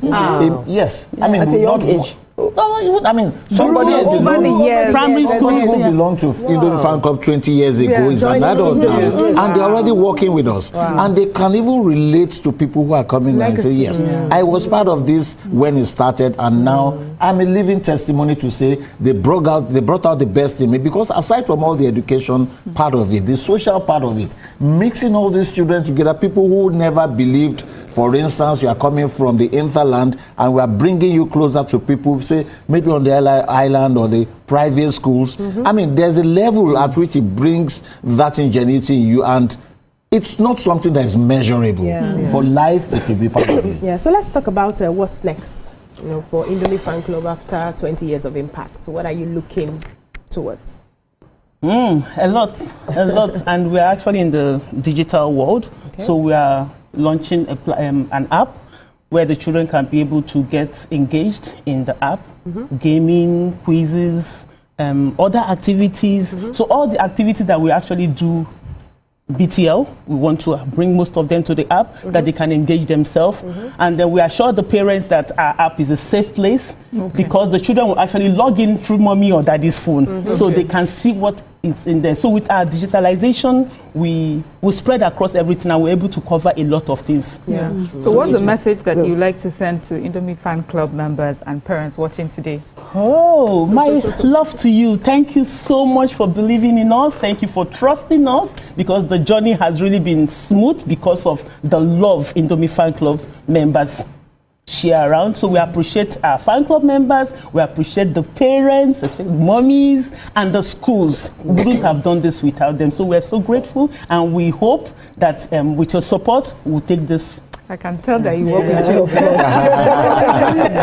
[SPEAKER 31] Yes. I mean,
[SPEAKER 2] at a young age.
[SPEAKER 31] I mean, somebody
[SPEAKER 3] over the years,
[SPEAKER 32] primary school
[SPEAKER 31] who belonged to Indomie fan club 20 years ago is an adult now, and they're already working with us, and they can even relate to people who are coming and say, yes, I was part of this when it started, and now I'm a living testimony to say they brought out the best in me, because aside from all the education part of it, the social part of it, mixing all these children together, people who never believed. For instance, you are coming from the hinterland and we are bringing you closer to people, say, maybe on the island or the private schools. I mean, there's a level at which it brings that ingenuity in you, and it's not something that is measurable. For life, it will be part of it.
[SPEAKER 1] Yeah, so let's talk about what's next, for Indomie fan club after 20 years of impact. So what are you looking towards?
[SPEAKER 32] A lot. And we're actually in the digital world. So we are launching an app where the children can be able to get engaged in the app, gaming, quizzes, other activities. So all the activities that we actually do BTL, we want to bring most of them to the app that they can engage themselves. And then we assure the parents that our app is a safe place because the children will actually log in through mommy or daddy's phone so they can see what is in there. So with our digitalization, we spread across everything and we're able to cover a lot of things.
[SPEAKER 3] So what's the message that you like to send to Indomie fan club members and parents watching today?
[SPEAKER 32] Oh, my love to you. Thank you so much for believing in us. Thank you for trusting us, because the journey has really been smooth because of the love Indomie fan club members share around. So we appreciate our fan club members, we appreciate the parents, especially mommies, and the schools. We wouldn't have done this without them. So we're so grateful, and we hope that with your support, we'll take this.
[SPEAKER 3] I can tell that you work with your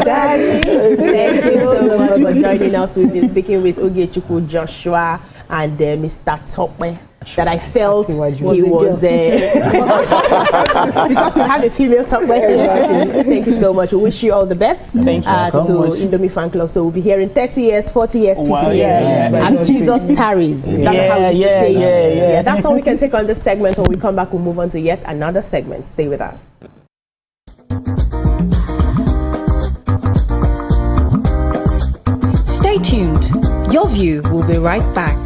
[SPEAKER 1] Daddy, thank you so much for joining us. We've been speaking with Ogechukwu Joshua and Mr. Tope. That I felt he was because you have a female top right here. Thank you so much. We wish you all the best.
[SPEAKER 32] Thank you so much.
[SPEAKER 1] Indomie fan club. So we'll be here in 30 years, 40 years, 50 years. As Jesus tarries. Is that how we say it? Yeah. That's all we can take on this segment. When we come back, we'll move on to yet another segment. Stay with us.
[SPEAKER 5] Stay tuned. Your view will be right back.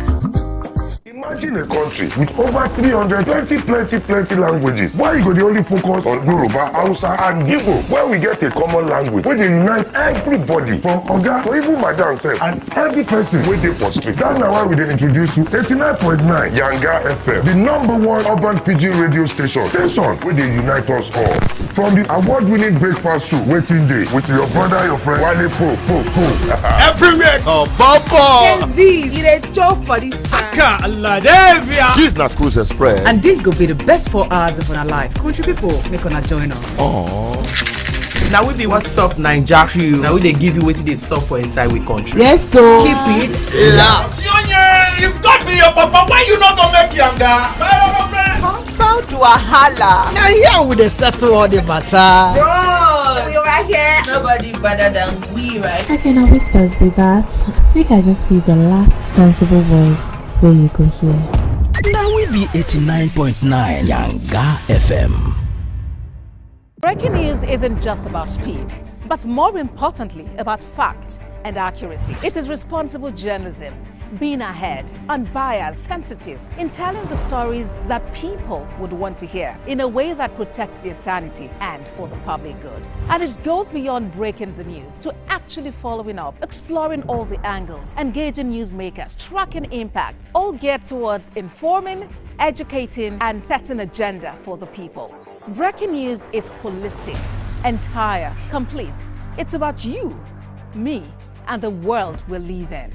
[SPEAKER 8] Imagine a country with over 300 plenty languages. Why you go the only focus on Yoruba, Hausa, and Igbo? Where we get a common language where they unite everybody from Oga to even Madam self and every person where they for street. That's now why we dey introduce you 89.9 Yanga FM, the #1 urban pidgin radio station where they unite us all. From the award-winning breakfast show, Waiting Day, with your brother, your friend, Wale Po.
[SPEAKER 28] Everywhere. So, Bobo.
[SPEAKER 23] It a job for this
[SPEAKER 28] This is not Cruise Express.
[SPEAKER 10] And this go be the best 4 hours of our life. Country people, make una join us.
[SPEAKER 14] Now we be what's up Naija crew. Now we they give you wetin dey sup for inside we country.
[SPEAKER 1] Yes, so
[SPEAKER 14] keep it loud.
[SPEAKER 28] If God be your papa, why you not gonna make Yanga?
[SPEAKER 11] Found wahala.
[SPEAKER 14] Now here we dey settle all the matter.
[SPEAKER 7] Bro, we right here. Nobody better than we, right?
[SPEAKER 27] Okay, now whispers be that. Make I just be the last sensible voice where you go hear.
[SPEAKER 9] Now we be 89.9 Yanga FM.
[SPEAKER 27] Breaking news isn't just about speed, but more importantly, about fact and accuracy. It is responsible journalism, being ahead, unbiased, sensitive, in telling the stories that people would want to hear in a way that protects their sanity and for the public good. And it goes beyond breaking the news to actually following up, exploring all the angles, engaging newsmakers, tracking impact, all geared towards informing, educating, and setting agenda for the people. Breaking news is holistic, entire, complete. It's about you, me, and the world we live in.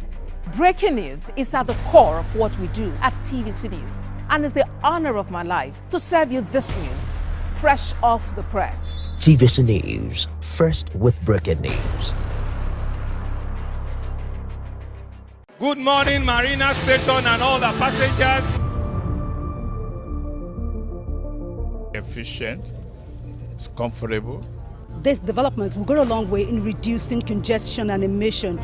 [SPEAKER 27] Breaking news is at the core of what we do at TVC News, and it's the honor of my life to serve you this news, fresh off the press.
[SPEAKER 9] TVC News, first with breaking news.
[SPEAKER 15] Good morning, Marina Station and all the passengers. Efficient, it's comfortable.
[SPEAKER 16] This development will go a long way in reducing congestion and emission.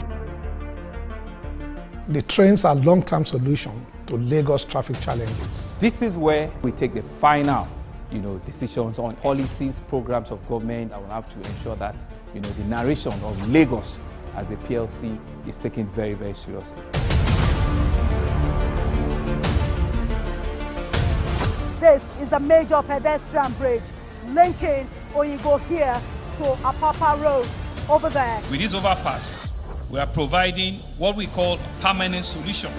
[SPEAKER 17] The trains are long-term solution to Lagos traffic challenges.
[SPEAKER 18] This is where we take the final, decisions on policies, programs of government that will have to ensure that, the narration of Lagos as a PLC is taken very, very seriously.
[SPEAKER 19] This is a major pedestrian bridge linking Oyingo here to Apapa Road over there.
[SPEAKER 15] With this overpass, we are providing what we call permanent solutions.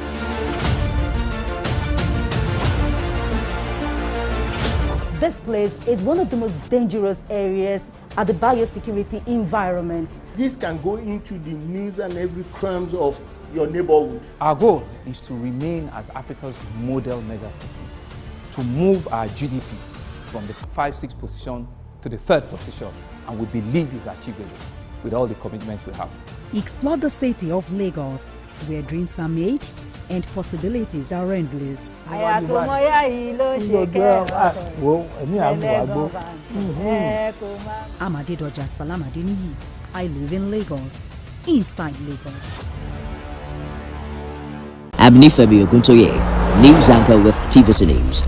[SPEAKER 20] This place is one of the most dangerous areas at the biosecurity environment.
[SPEAKER 21] This can go into the news and every crumbs of your neighborhood.
[SPEAKER 18] Our goal is to remain as Africa's model megacity, to move our GDP from the 5-6 position to the 3rd position, and we believe is achievable with all the commitments we have.
[SPEAKER 22] Explore the city of Lagos, where dreams are made and possibilities are endless.
[SPEAKER 20] Amade
[SPEAKER 22] Doja Salamadini, I live in Lagos, inside Lagos.
[SPEAKER 9] Abni Fabio Guntoye, news anchor with TVC News.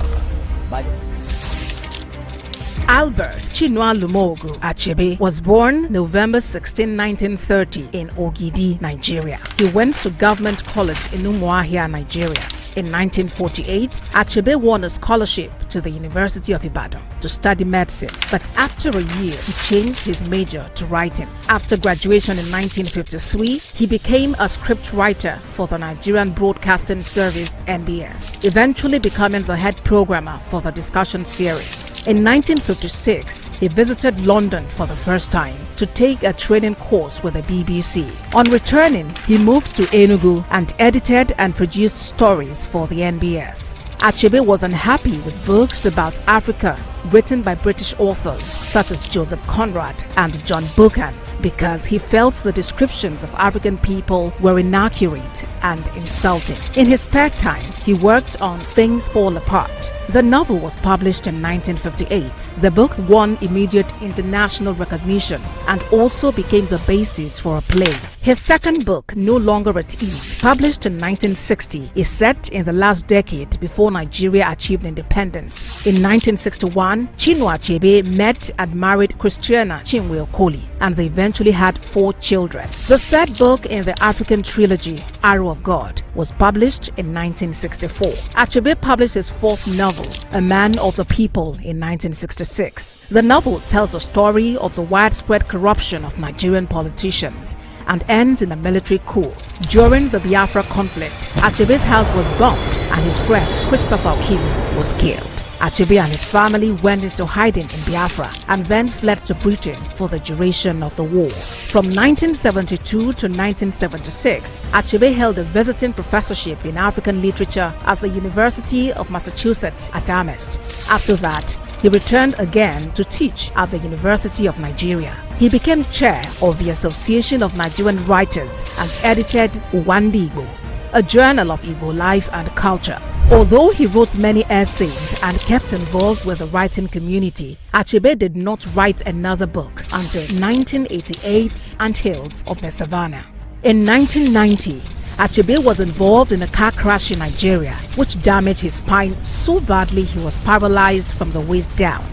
[SPEAKER 27] Albert Chinua Lumogu Achebe was born November 16, 1930 in Ogidi, Nigeria. He went to Government College in Umuahia, Nigeria. In 1948, Achebe won a scholarship to the University of Ibadan to study medicine, but after a year, he changed his major to writing. After graduation in 1953, he became a script writer for the Nigerian Broadcasting Service (NBS), eventually becoming the head programmer for the discussion series. In 1956, he visited London for the first time to take a training course with the BBC. On returning, he moved to Enugu and edited and produced stories for the NBS. Achebe was unhappy with books about Africa written by British authors such as Joseph Conrad and John Buchan because he felt the descriptions of African people were inaccurate and insulting. In his spare time, he worked on Things Fall Apart. The novel was published in 1958. The book won immediate international recognition and also became the basis for a play. His second book, No Longer at Ease, published in 1960, is set in the last decade before Nigeria achieved independence. In 1961, Chinua Achebe met and married Christiana Chinwe Okoli, and they eventually had 4 children. The third book in the African trilogy, Arrow of God, was published in 1964. Achebe published his 4th novel, A Man of the People, in 1966. The novel tells the story of the widespread corruption of Nigerian politicians and ends in a military coup. During the Biafra conflict, Achebe's house was bombed and his friend Christopher Okimi was killed. Achebe and his family went into hiding in Biafra and then fled to Britain for the duration of the war. From 1972 to 1976, Achebe held a visiting professorship in African literature at the University of Massachusetts at Amherst. After that, he returned again to teach at the University of Nigeria. He became chair of the Association of Nigerian Writers and edited Uwandi Igbo, a journal of Igbo life and culture. Although he wrote many essays and kept involved with the writing community, Achebe did not write another book until 1988's Anthills of the Savannah. In 1990, Achebe was involved in a car crash in Nigeria, which damaged his spine so badly he was paralyzed from the waist down.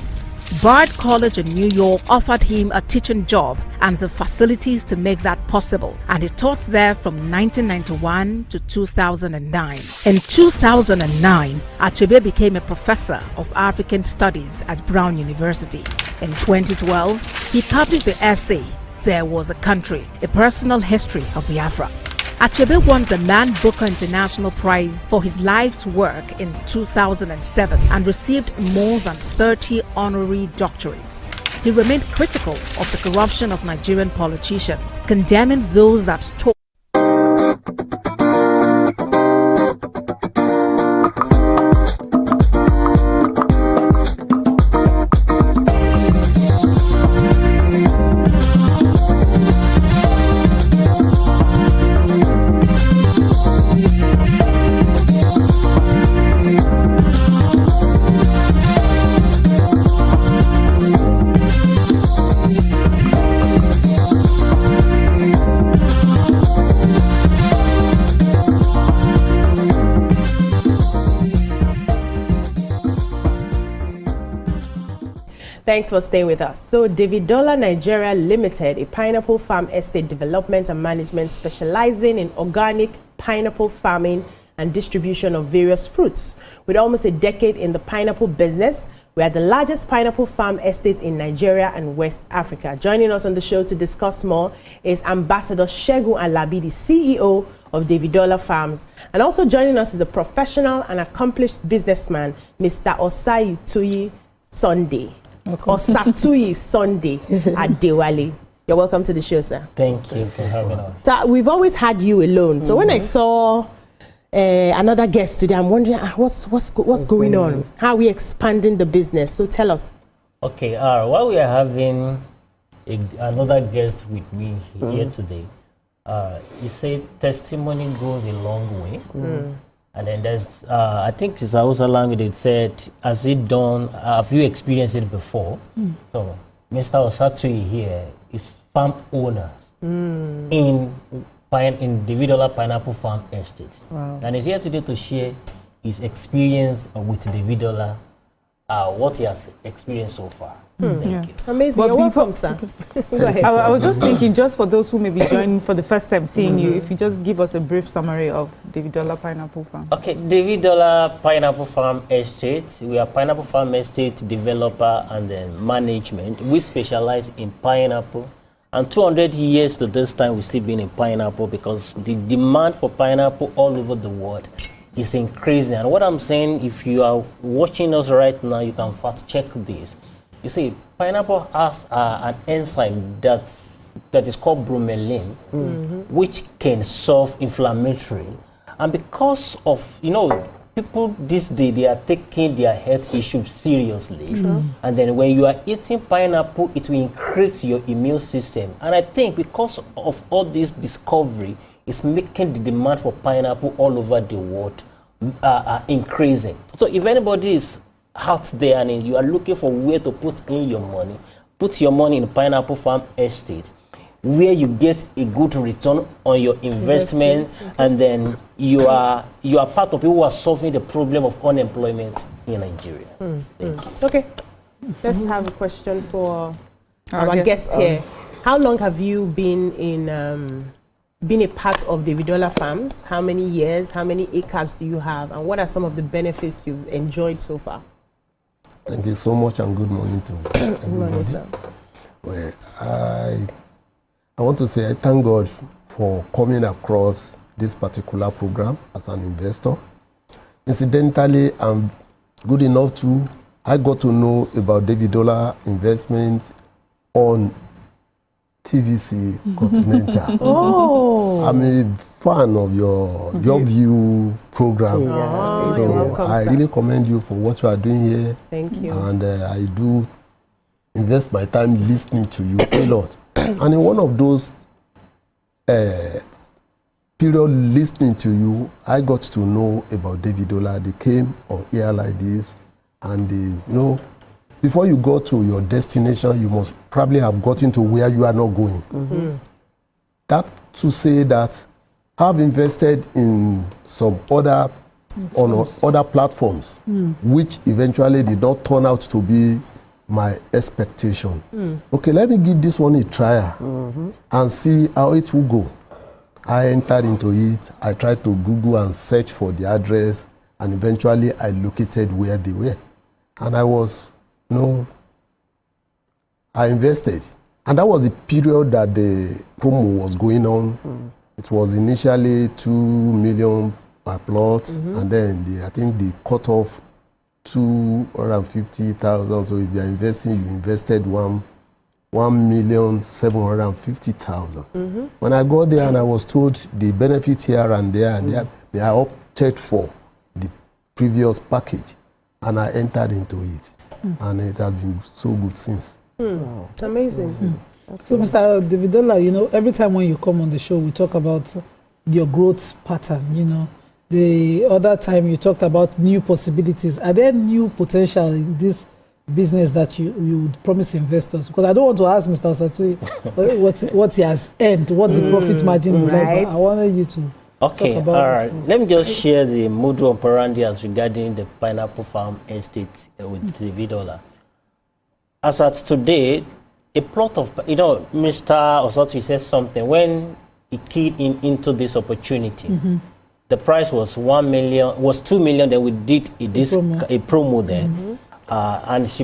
[SPEAKER 27] Bard College in New York offered him a teaching job and the facilities to make that possible, and he taught there from 1991 to 2009. In 2009, Achebe became a professor of African Studies at Brown University. In 2012, he published the essay, There Was a Country, a personal history of Biafra. Achebe won the Man Booker International Prize for his life's work in 2007 and received more than 30 honorary doctorates. He remained critical of the corruption of Nigerian politicians, condemning those that stole.
[SPEAKER 1] Thanks for staying with us. So, Davidola Nigeria Limited, a pineapple farm estate development and management specializing in organic pineapple farming and distribution of various fruits. With almost a decade in the pineapple business, we are the largest pineapple farm estate in Nigeria and West Africa. Joining us on the show to discuss more is Ambassador Segun Alabi, the CEO of Davidola Farms. And also joining us is a professional and accomplished businessman, Mr. Osayutuyi Sunday. Osatuyi Sunday Adewale. You're welcome to the show, sir.
[SPEAKER 2] Thank you for having us.
[SPEAKER 1] So we've always had you alone. So when I saw another guest today, I'm wondering what's going on? How are we expanding the business? So tell us.
[SPEAKER 2] Okay, while we are having another guest with me here today, you say testimony goes a long way. And then there's, I think it's Hausa language, it said, has it done, have you experienced it before? So, Mr. Osatui here is farm owners in Davidola Pineapple Farm Estate. Wow. And he's here today to share his experience with Davidola, what he has experienced so far. Thank you.
[SPEAKER 1] Amazing. You're welcome, sir. Go ahead.
[SPEAKER 3] I was just thinking, just for those who may be joining for the first time seeing you, if you just give us a brief summary of Davidola Pineapple Farm.
[SPEAKER 2] Okay, Davidola Pineapple Farm Estate. We are pineapple farm estate developer and then management. We specialize in pineapple. And 200 years to this time, we've still been in pineapple because the demand for pineapple all over the world is increasing. And what I'm saying, if you are watching us right now, you can fact check this. You see, pineapple has an enzyme that is called bromelain, which can solve inflammatory. And because of, people this day, they are taking their health issues seriously. And then when you are eating pineapple, it will increase your immune system. And I think because of all this discovery, it's making the demand for pineapple all over the world increasing. So if anybody is out there and you are looking for where to put in your money, put your money in Pineapple Farm Estate, where you get a good return on your investment, and then you are part of people who are solving the problem of unemployment in Nigeria. Thank you.
[SPEAKER 1] Okay, let's have a question for our guest here. How long have you been a part of Davidola Farms? How many years? How many acres do you have? And what are some of the benefits you've enjoyed so far?
[SPEAKER 4] Thank you so much, and good morning to everybody. Good morning, sir. Well, I want to say I thank God for coming across this particular program as an investor. Incidentally, I'm good enough to, I got to know about Davidola investment on TVC Continental. I'm a fan of your View program. So I really commend you for what you are doing here.
[SPEAKER 1] Thank you.
[SPEAKER 4] And I do invest my time listening to you a lot. And in one of those period listening to you, I got to know about Davidola. They came on air like this, and they, you know, before you go to your destination, you must probably have gotten to where you are not going. That to say that I've invested in some other other platforms, which eventually did not turn out to be my expectation. Okay, let me give this one a try and see how it will go. I entered into it. I tried to Google and search for the address, and eventually I located where they were. And I was, you know, I invested. And that was the period that the promo was going on. It was initially 2 million per plot, and then I think they cut off 250,000. So if you are investing, you invested 1,750,000. When I got there and I was told the benefit here and there, I opted for the previous package, and I entered into it, and it has been so good since.
[SPEAKER 1] It's amazing.
[SPEAKER 5] So, Mr. Davidola, you know, every time when you come on the show, we talk about your growth pattern, you know. The other time you talked about new possibilities. Are there new potential in this business that you would promise investors? Because I don't want to ask Mr. Osatui what he has earned, what the profit margin is like, but I wanted you to talk about
[SPEAKER 2] all right. Let me just share the modus operandi as regarding the Pineapple Farm Estate with Davidola. As at today, a plot of, you know, Mr. Osatui said something when he keyed into this opportunity. The price was 1 million, was 2 million. Then we did a promo then, and he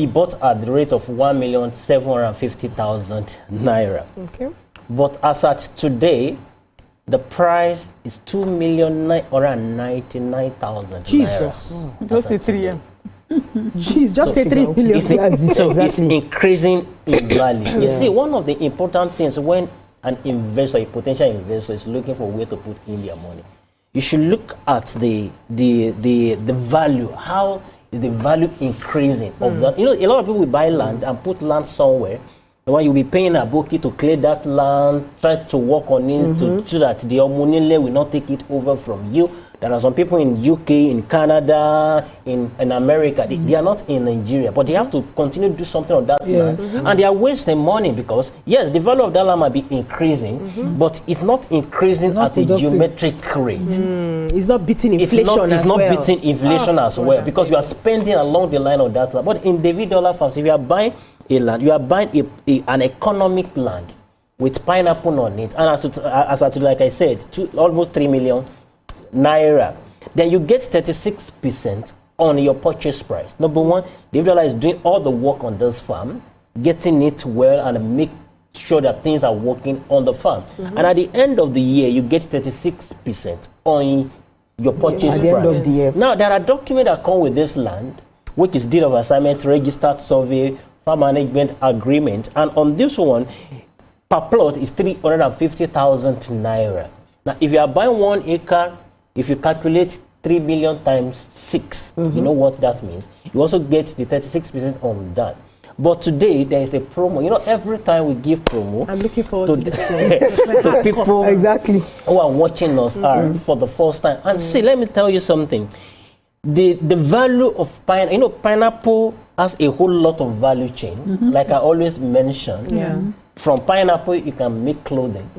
[SPEAKER 2] bought at the rate of 1,750,000 naira.
[SPEAKER 1] Okay.
[SPEAKER 2] But as at today, the price is 2,999,000.
[SPEAKER 1] Jesus,
[SPEAKER 3] just a 3 years.
[SPEAKER 1] Jeez, just say 3 million.
[SPEAKER 2] So it's increasing in value. You see, one of the important things when an investor, a potential investor, is looking for where to put in their money, you should look at the value. How is the value increasing of that? You know, a lot of people will buy land and put land somewhere, and when you'll be paying a bookie to clear that land, try to work on it so that the Omunile will not take it over from you. There are some people in UK, in Canada, in America. They are not in Nigeria, but they have to continue to do something on that land. And they are wasting money because, yes, the value of that land might be increasing, but it's not increasing at a geometric rate.
[SPEAKER 1] It's not beating inflation
[SPEAKER 2] It's not beating inflation as well, because you are spending along the line of that land. But in Davidola Farms, if you are buying a land, you are buying an economic land with pineapple on it. And as like I said, almost 3 million naira, then you get 36% on your purchase price. Number one, Davidola is doing all the work on this farm, getting it well and make sure that things are working on the farm. And at the end of the year, you get 36% on your purchase
[SPEAKER 1] at the
[SPEAKER 2] price.
[SPEAKER 1] end of the year.
[SPEAKER 2] Now, there are documents that come with this land, which is deed of assignment, registered survey, farm management agreement, and on this one, per plot is 350,000 naira. Now, if you are buying 1 acre, if you calculate 3 million times 6, you know what that means. You also get the 36% on that. But today, there is a promo. You know, every time we give promo,
[SPEAKER 1] I'm looking forward to this
[SPEAKER 2] to people who are watching us for the first time. And see, let me tell you something. The value of pineapple has a whole lot of value chain, like I always mention. From pineapple, you can make clothing.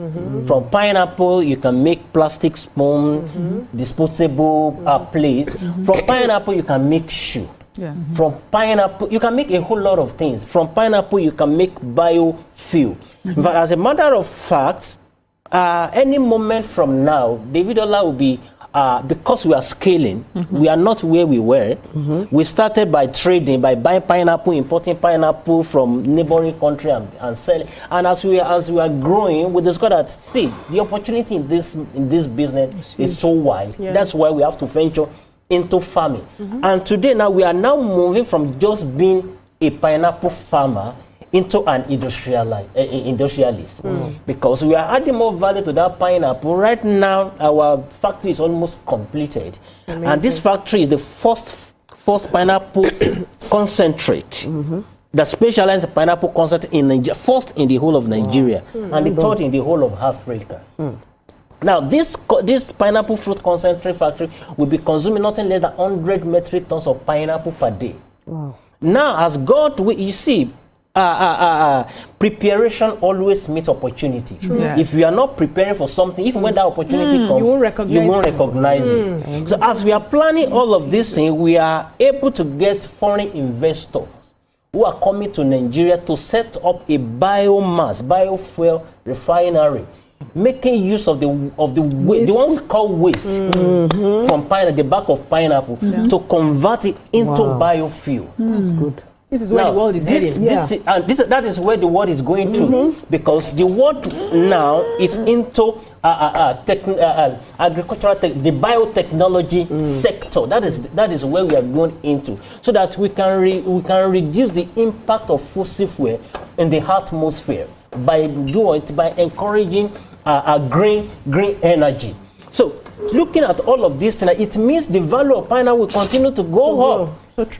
[SPEAKER 2] From pineapple, you can make plastic spoon, disposable plate. From pineapple, you can make shoe. From pineapple, you can make a whole lot of things. From pineapple, you can make biofuel. But as a matter of fact, any moment from now, Davidola will be, because we are scaling, we are not where we were. We started by trading, by buying pineapple, importing pineapple from neighboring country and selling. And as we are growing, we discovered that, see, the opportunity in this business is so wide. That's why we have to venture into farming. And today now, we are now moving from just being a pineapple farmer into an industrialist, because we are adding more value to that pineapple. Right now, our factory is almost completed. And this factory is the first pineapple concentrate that specializes in pineapple concentrate in Nigeria, first in the whole of Nigeria, and the third in the whole of Africa. Now, this pineapple fruit concentrate factory will be consuming nothing less than 100 metric tons of pineapple per day.
[SPEAKER 1] Wow.
[SPEAKER 2] Now, as God, you see, preparation always meets opportunity.
[SPEAKER 1] Yes.
[SPEAKER 2] If you are not preparing for something, even when that opportunity comes, you won't recognize it. So as we are planning all of these things, we are able to get foreign investors who are coming to Nigeria to set up a biofuel refinery, making use of the one we call waste from pineapple, the back of pineapple, to convert it into biofuel.
[SPEAKER 1] That's good. This is where the world is heading.
[SPEAKER 2] That is where the world is going to, because the world now is into agricultural, the biotechnology sector. That is where we are going into, so that we can reduce the impact of fossil fuel in the atmosphere by encouraging green energy. So, looking at all of this, it means the value of pineapple will continue to go up.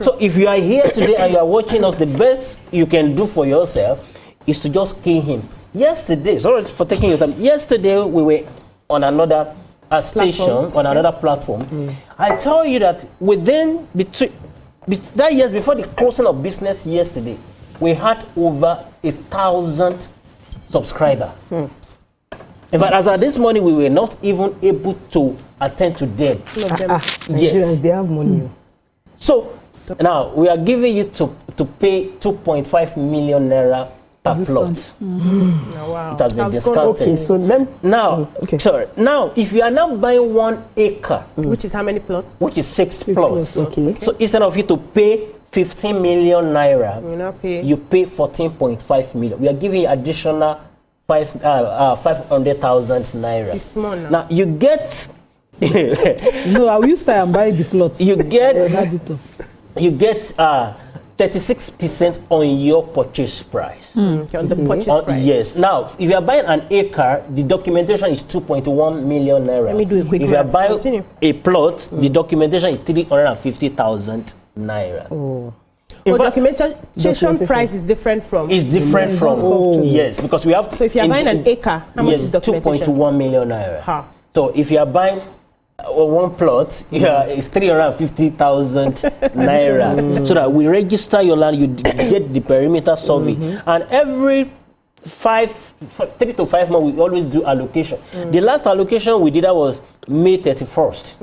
[SPEAKER 2] So if you are here today and you are watching us, the best you can do for yourself is to just key him. Yesterday, sorry for taking your time. Yesterday we were on another station, on another platform. I tell you that that years before the closing of business yesterday, we had over 1,000 subscribers. In fact, as of this morning, we were not even able to attend to them.
[SPEAKER 6] Yes, they have money.
[SPEAKER 2] So now we are giving you to pay 2.5 million naira per plot.
[SPEAKER 1] Wow.
[SPEAKER 2] It has been discounted.
[SPEAKER 6] Okay, so then
[SPEAKER 2] now, now if you are now buying 1 acre,
[SPEAKER 1] which is how many plots?
[SPEAKER 2] Which is 6 plots.
[SPEAKER 6] Okay.
[SPEAKER 2] So instead of you to pay 15 million naira, you pay 14.5 million. We are giving you additional 500,000 naira.
[SPEAKER 1] It's small now.
[SPEAKER 2] Now you get.
[SPEAKER 5] No, I will use time and buy the plots.
[SPEAKER 2] You get 36% on your purchase price.
[SPEAKER 1] On the purchase price.
[SPEAKER 2] Yes. Now, if you are buying an acre, the documentation is 2.1 million naira.
[SPEAKER 1] Let me do a quick
[SPEAKER 2] If you are
[SPEAKER 1] math.
[SPEAKER 2] buying
[SPEAKER 1] Continue.
[SPEAKER 2] a plot, the documentation is 350,000 naira.
[SPEAKER 1] Documentation price is different from.
[SPEAKER 2] It's different from. Yes, because we have.
[SPEAKER 1] So if you are buying an acre, how much is documentation?
[SPEAKER 2] 2.1 million naira. So if you are buying 1 plot, it's 350,000 naira. So that we register your land, you get the perimeter survey, and every 3 to 5 months we always do allocation. The last allocation we did that was May 31st.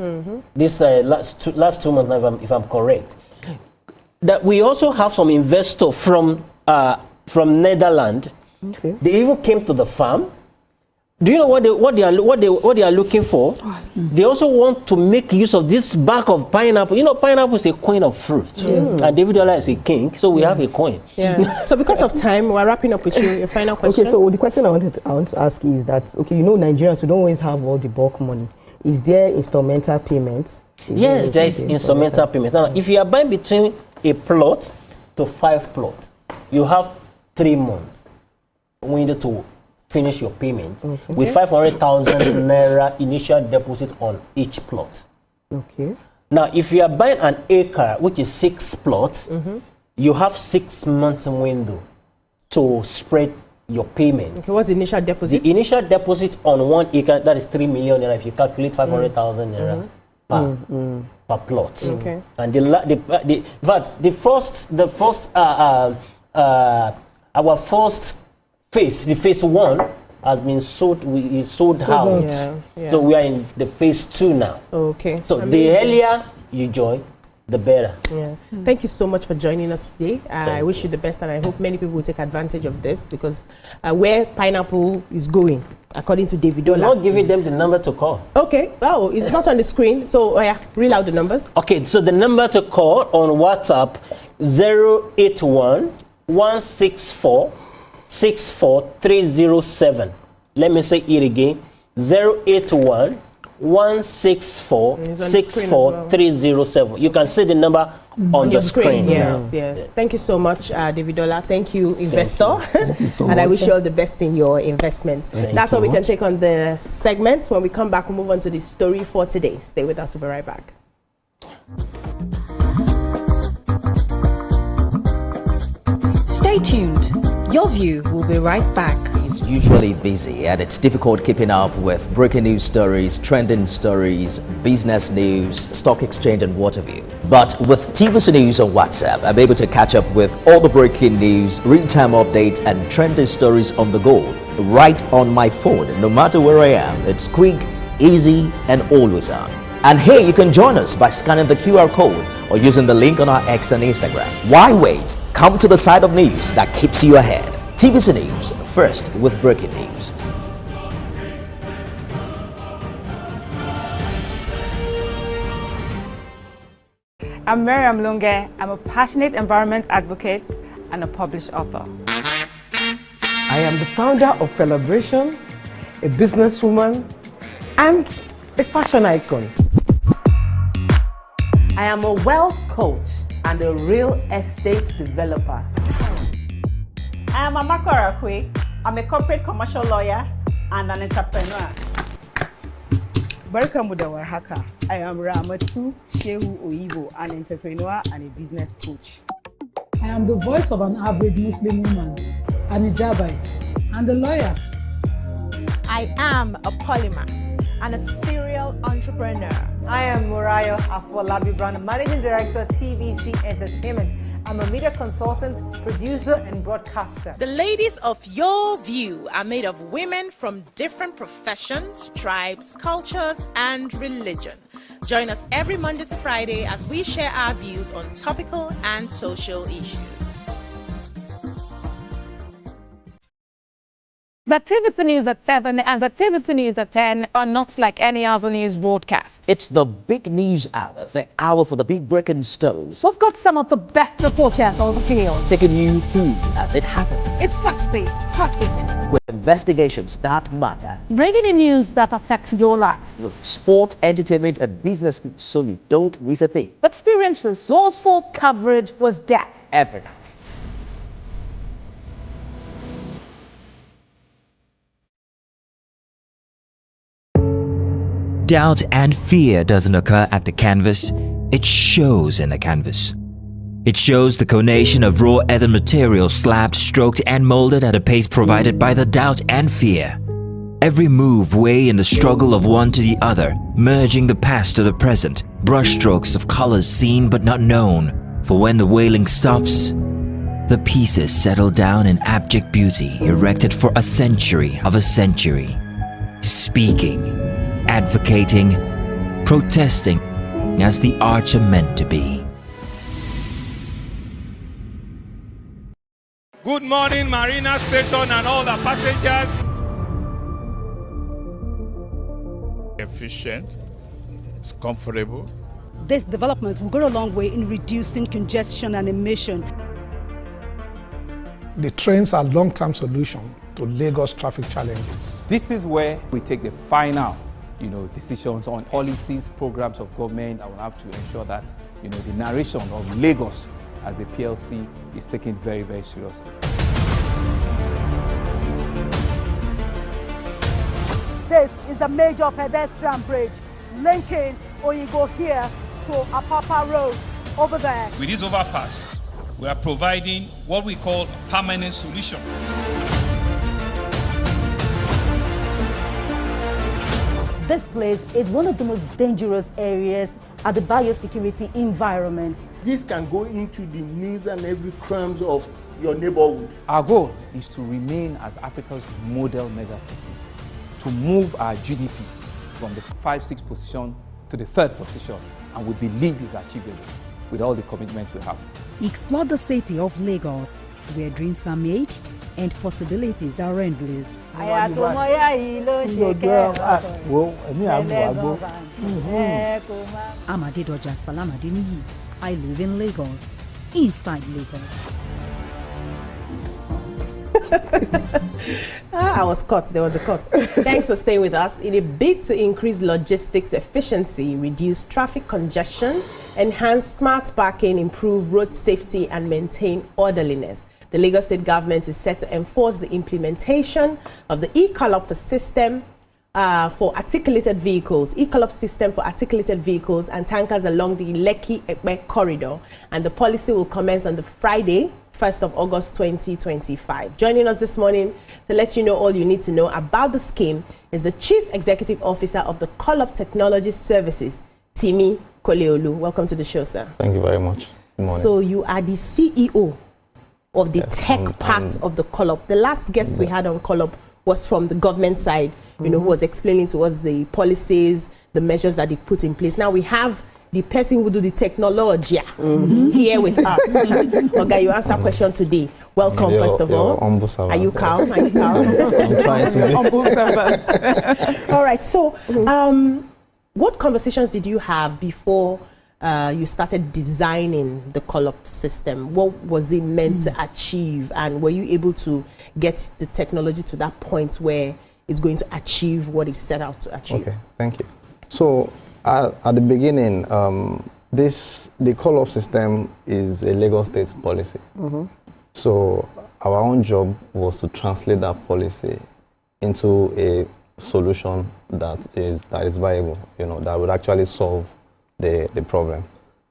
[SPEAKER 2] This last 2 months, if I'm correct. That we also have some investors from Netherlands. They even came to the farm. Do you know what they are looking for? They also want to make use of this back of pineapple. You know, pineapple is a queen of fruit, and David Dollar is a king, so we have a coin.
[SPEAKER 1] Yeah. So because of time, we're wrapping up with you. Your final question.
[SPEAKER 6] Okay, so the question I want to ask is that, okay, you know, Nigerians, we don't always have all the bulk money. Is there instrumental payments?
[SPEAKER 2] Yes, there is instrumental payment. Now, if you are buying between a plot to 5 plots, you have 3 months window to finish your payment with 500,000 naira initial deposit on each plot.
[SPEAKER 6] Okay.
[SPEAKER 2] Now, if you are buying an acre, which is 6 plots, you have 6 months window to spread your payment.
[SPEAKER 1] Okay, what's the initial deposit?
[SPEAKER 2] The initial deposit on 1 acre, that is 3 million naira. If you calculate 500,000 naira per plot.
[SPEAKER 1] Okay.
[SPEAKER 2] And our first phase, the phase 1 has been sold out.
[SPEAKER 1] Yeah.
[SPEAKER 2] So we are in the phase 2 now.
[SPEAKER 1] Okay.
[SPEAKER 2] So the earlier you join, the better.
[SPEAKER 1] Yeah. Thank you so much for joining us today. I wish you the best, and I hope many people will take advantage of this, because where pineapple is going, according to David Dollar.
[SPEAKER 2] We're not giving them the number to call.
[SPEAKER 1] Okay. Oh, it's not on the screen. So reel out the numbers.
[SPEAKER 2] Okay. So the number to call on WhatsApp 081 164 64307. Let me say it again. 081 164 64307. You can see the number on the screen.
[SPEAKER 1] Yes. Thank you so much, David Dollar. Thank you, investor.
[SPEAKER 4] Thank you so
[SPEAKER 1] and
[SPEAKER 4] much.
[SPEAKER 1] I wish you all the best in your investment. That's what we can take on the segment. When we come back, we'll move on to the story for today. Stay with us. We'll be right back.
[SPEAKER 8] Stay tuned. Your view will be right back.
[SPEAKER 2] It's
[SPEAKER 8] is usually busy and it's difficult keeping up with breaking news stories, trending stories, business news, stock exchange and what have you. But with TVC News on WhatsApp, I'm able to catch up with all the breaking news, real-time updates and trending stories on the go, right on my phone, no matter where I am. It's quick, easy and always on. And here you can join us by scanning the QR code or using the link on our X and Instagram. Why wait? Come to the side of news that keeps you ahead. TVC News, first with breaking news.
[SPEAKER 3] I'm Miriam Lunge. I'm a passionate environment advocate and a published author.
[SPEAKER 10] I am the founder of Celebration, a businesswoman, and a fashion icon.
[SPEAKER 12] I am a wealth coach and a real estate developer.
[SPEAKER 13] I am Amako Arakwe. I'm a corporate commercial lawyer and an entrepreneur.
[SPEAKER 23] Barkamu da warhaka. I am Ramatu Shehu Oyibo, an entrepreneur and a business coach.
[SPEAKER 5] I am the voice of an average Muslim woman, an hijabite, and a lawyer.
[SPEAKER 24] I am a polymath and a serial entrepreneur.
[SPEAKER 25] I am Murayo Afolabi Brown, Managing Director, TVC Entertainment. I'm a media consultant, producer, and broadcaster.
[SPEAKER 27] The ladies of your view are made of women from different professions, tribes, cultures, and religion. Join us every Monday to Friday as we share our views on topical and social issues.
[SPEAKER 26] The TVC News at 7 and the TVC News at 10 are not like any other news broadcast.
[SPEAKER 8] It's the big news hour, the hour for the big breaking stories.
[SPEAKER 26] We've got some of the best reporters on the field,
[SPEAKER 8] taking you through as it happens.
[SPEAKER 26] It's fast-paced, hot-hitting,
[SPEAKER 8] with investigations that matter,
[SPEAKER 26] bringing the news that affects your life,
[SPEAKER 8] with sport, entertainment and business so you don't miss a thing.
[SPEAKER 26] Experience resourceful coverage was depth
[SPEAKER 8] every night.
[SPEAKER 29] Doubt and fear doesn't occur at the canvas, it shows in the canvas. It shows the conation of raw earthen material slabbed, stroked and molded at a pace provided by the doubt and fear. Every move way in the struggle of one to the other, merging the past to the present, brushstrokes of colors seen but not known. For when the wailing stops, the pieces settle down in abject beauty erected for a century of a century. Speaking, advocating, protesting as the arts are meant to be.
[SPEAKER 15] Good morning, Marina Station and all the passengers.
[SPEAKER 28] Efficient, it's comfortable.
[SPEAKER 16] This development will go a long way in reducing congestion and emission.
[SPEAKER 17] The trains are a long-term solution to Lagos traffic challenges.
[SPEAKER 18] This is where we take the final decisions on policies, programs of government. I will have to ensure that the narration of Lagos as a PLC is taken very, very seriously.
[SPEAKER 19] This is a major pedestrian bridge linking Oyingo here to Apapa Road over there.
[SPEAKER 15] With this overpass, we are providing what we call permanent solutions.
[SPEAKER 20] This place is one of the most dangerous areas at the biosecurity environment.
[SPEAKER 21] This can go into the news and every crumbs of your neighborhood.
[SPEAKER 18] Our goal is to remain as Africa's model megacity, to move our GDP from the 5-6 position to the 3rd position, and we believe is achievable with all the commitments we have.
[SPEAKER 22] Explore the city of Lagos, where dreams are made and possibilities are endless. I'm Adedoja Salamadini. I live in Lagos, inside Lagos.
[SPEAKER 1] I was caught. There was a cut. Thanks for staying with us. In a bid to increase logistics efficiency, reduce traffic congestion, enhance smart parking, improve road safety, and maintain orderliness, the Lagos State government is set to enforce the implementation of the e-collop system for articulated vehicles, e-collop system for articulated vehicles and tankers along the Lekki-Ekpe corridor. And the policy will commence on the Friday, 1st of August 2025. Joining us this morning to let you know all you need to know about the scheme is the Chief Executive Officer of the Call-Up Technology Services, Timi Koleolu. Welcome to the show, sir.
[SPEAKER 2] Thank you very much. Good morning.
[SPEAKER 1] So you are the CEO of the tech part of the Call-Up. The last guest we had on Call-Up was from the government side, you know, who was explaining to us the policies, the measures that they've put in place. Now we have the person who do the technology here with us. Okay, you answer question today. Welcome, first of all. Are you calm? Are you calm?
[SPEAKER 2] I'm trying to be.
[SPEAKER 1] All right, so what conversations did you have before you started designing the Call-Up system? What was it meant to achieve, and were you able to get the technology to that point where it's going to achieve what it set out to achieve?
[SPEAKER 2] Okay, thank you. So at the beginning, the Call-Up system is a Lagos State policy. So our own job was to translate that policy into a solution that is viable, you know, that would actually solve the problem.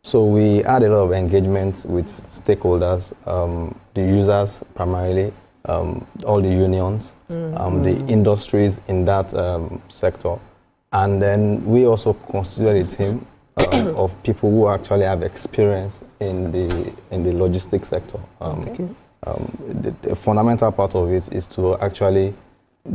[SPEAKER 2] So we had a lot of engagement with stakeholders, the users primarily, all the unions, the industries in that sector. And then we also constituted a team of people who actually have experience in the logistics sector. The fundamental part of it is to actually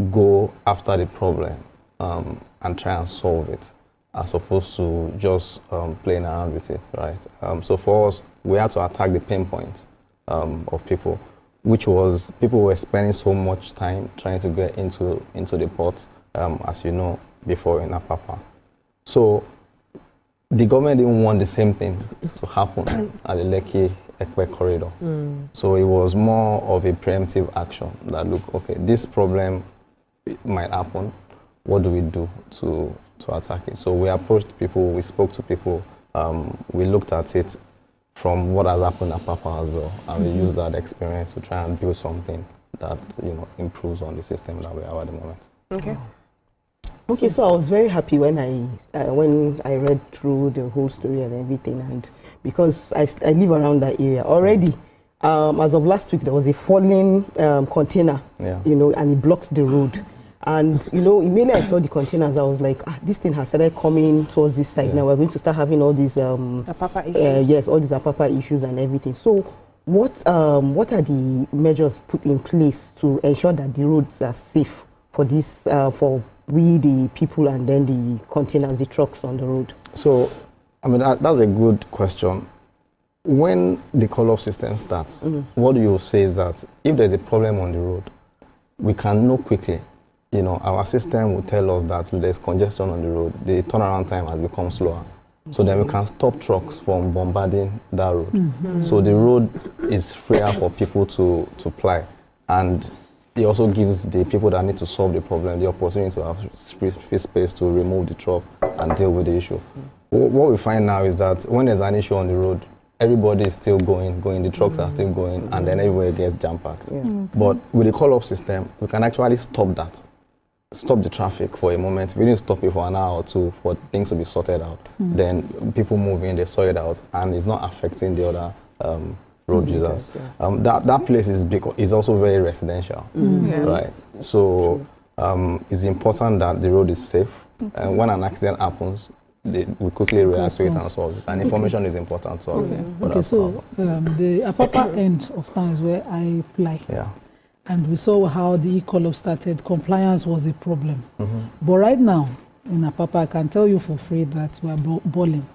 [SPEAKER 2] go after the problem and try and solve it, as opposed to just playing around with it, right? So for us, we had to attack the pain points of people, which was people were spending so much time trying to get into the ports, as you know, before in Apapa. So the government didn't want the same thing to happen at the Lekki-Ekpe corridor. So it was more of a preemptive action that, look, okay, this problem might happen. What do we do to attack it? So we approached people, we spoke to people, we looked at it from what has happened at Papa as well, and we used that experience to try and build something that, you know, improves on the system that we have at the moment.
[SPEAKER 1] Okay.
[SPEAKER 3] Okay, so I was very happy when I read through the whole story and everything, and because I live around that area already. As of last week, there was a falling container, you know, and it blocked the road. And, you know, immediately I saw the containers, I was like, this thing has started coming towards this side. Now we're going to start having all these
[SPEAKER 1] Apapa issues.
[SPEAKER 3] Yes, all these Apapa issues and everything. So what are the measures put in place to ensure that the roads are safe for this, for we, the people, and then the containers, the trucks on the road?
[SPEAKER 2] So, I mean, that's a good question. When the Call-Up system starts, what you say is that if there's a problem on the road, we can know quickly. You know, our system will tell us that there's congestion on the road, the turnaround time has become slower. So then we can stop trucks from bombarding that road. So the road is freer for people to ply. And it also gives the people that need to solve the problem the opportunity to have free space to remove the truck and deal with the issue. What we find now is that when there's an issue on the road, everybody is still going, the trucks are still going, and then everywhere gets jam-packed. But with the Call-Up system, we can actually stop that. Stop the traffic for a moment. We didn't stop it for an hour or two for things to be sorted out. Then people move in, they sort it out, and it's not affecting the other road users. That place is also very residential, right? So it's important that the road is safe. And when an accident happens, we quickly react to it and solve it. And information is important to us.
[SPEAKER 5] Okay, so the Apapa end of town is where I apply. And we saw how the e-Call-Up started. Compliance was a problem. But right now, in Apapa, I can tell you for free that we are balling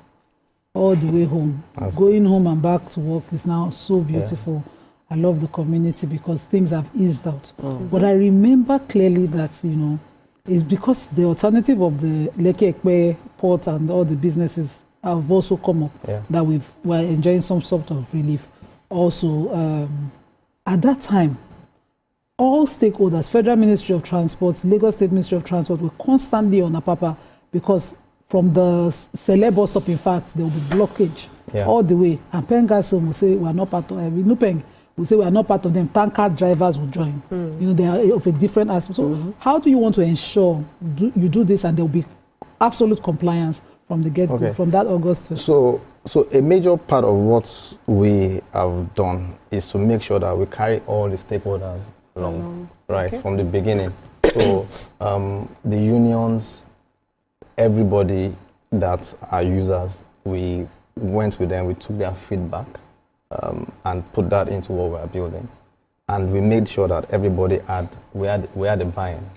[SPEAKER 5] all the way home. Going home and back to work is now so beautiful. I love the community because things have eased out. But I remember clearly that, you know, it's because the alternative of the Lekki-Ekpe port and all the businesses have also come up that we're enjoying some sort of relief. Also, at that time, all stakeholders, Federal Ministry of Transport, Lagos State Ministry of Transport, were constantly on Apapa because from the Sele bus stop, in fact, there will be blockage all the way. And Pengasem will say we are not part of Nupeng. We say we are not part of them. Tanker drivers will join. You know, they are of a different aspect. So how do you want to ensure you do this and there will be absolute compliance from the get-go, from that August 1st?
[SPEAKER 2] So a major part of what we have done is to make sure that we carry all the stakeholders along, right, from the beginning. So the unions, everybody that are users, we went with them, we took their feedback and put that into what we are building. And we made sure that everybody we had a buy-in.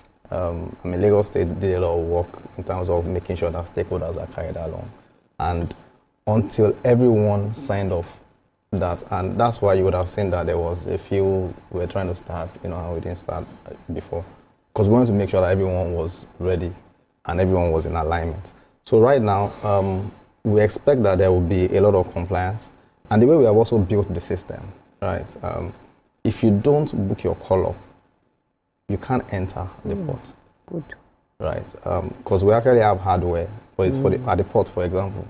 [SPEAKER 2] Lagos State did a lot of work in terms of making sure that stakeholders are carried along. And until everyone signed off that, and that's why you would have seen that there was a few we were trying to start, and we didn't start before. Because we wanted to make sure that everyone was ready and everyone was in alignment. So right now, we expect that there will be a lot of compliance. And the way we have also built the system, right? If you don't book your call-up, you can't enter the port.
[SPEAKER 3] Good.
[SPEAKER 2] Right? Because we actually have hardware. At the port, for example,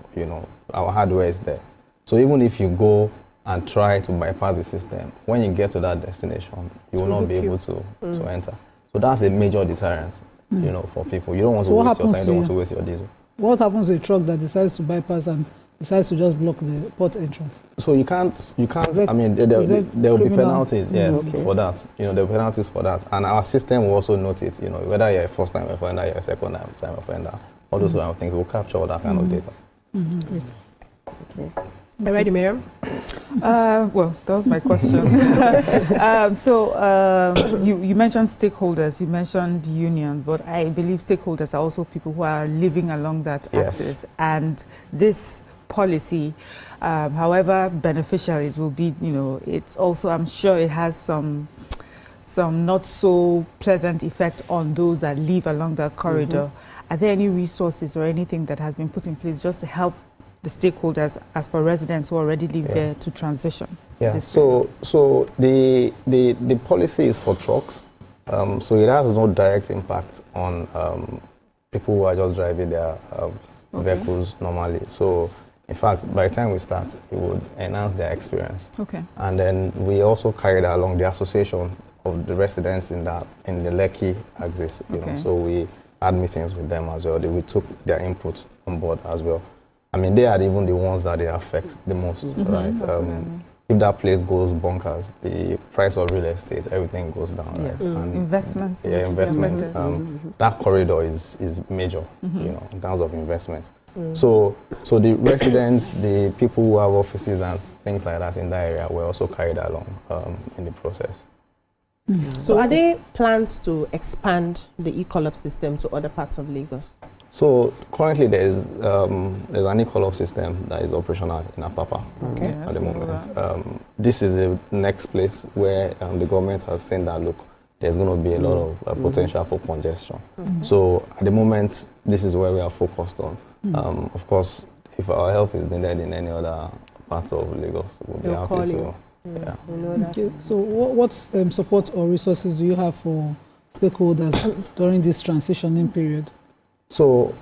[SPEAKER 2] our hardware is there. So even if you go and try to bypass the system, when you get to that destination, you will not be able to enter. So that's a major deterrent, for people. You don't want to waste your time, you don't want to waste your diesel.
[SPEAKER 5] What happens to a truck that decides to bypass and decides to just block the port entrance?
[SPEAKER 2] So you can't, there will be penalties, yes, for that. There will be penalties for that. And our system will also note it, whether you're a first-time offender, you're a second-time offender, all those kind of things. We'll capture all that kind of data.
[SPEAKER 1] Okay. Are you ready, Miriam?
[SPEAKER 4] Well, that was my question. You mentioned stakeholders, you mentioned unions, but I believe stakeholders are also people who are living along that axis. And this policy, however beneficial it will be, it's also, I'm sure it has some not so pleasant effect on those that live along that corridor. Are there any resources or anything that has been put in place just to help the stakeholders, as per residents who already live there, to transition?
[SPEAKER 2] Yeah, so the policy is for trucks, so it has no direct impact on people who are just driving their vehicles normally. So in fact, by the time we start, it would enhance their experience.
[SPEAKER 4] Okay.
[SPEAKER 2] And then we also carried along the association of the residents in the Lekki axis. So we had meetings with them as well. We took their input on board as well. They are even the ones that they affect the most, right? If that place goes bonkers, the price of real estate, everything goes down, right?
[SPEAKER 4] And investments.
[SPEAKER 2] Yeah, investments. That corridor is major, in terms of investment. So the residents, the people who have offices and things like that in that area were also carried along in the process.
[SPEAKER 1] So are there plans to expand the e-call-up system to other parts of Lagos?
[SPEAKER 2] So currently there's an e-call-up system that is operational in Apapa at the moment. This is the next place where the government has seen that, look, there's going to be a lot of potential for congestion. So at the moment, this is where we are focused on. Of course, if our help is needed in any other parts of Lagos, we'll be happy to.
[SPEAKER 5] Okay. So what support or resources do you have for stakeholders during this transitioning period?
[SPEAKER 2] So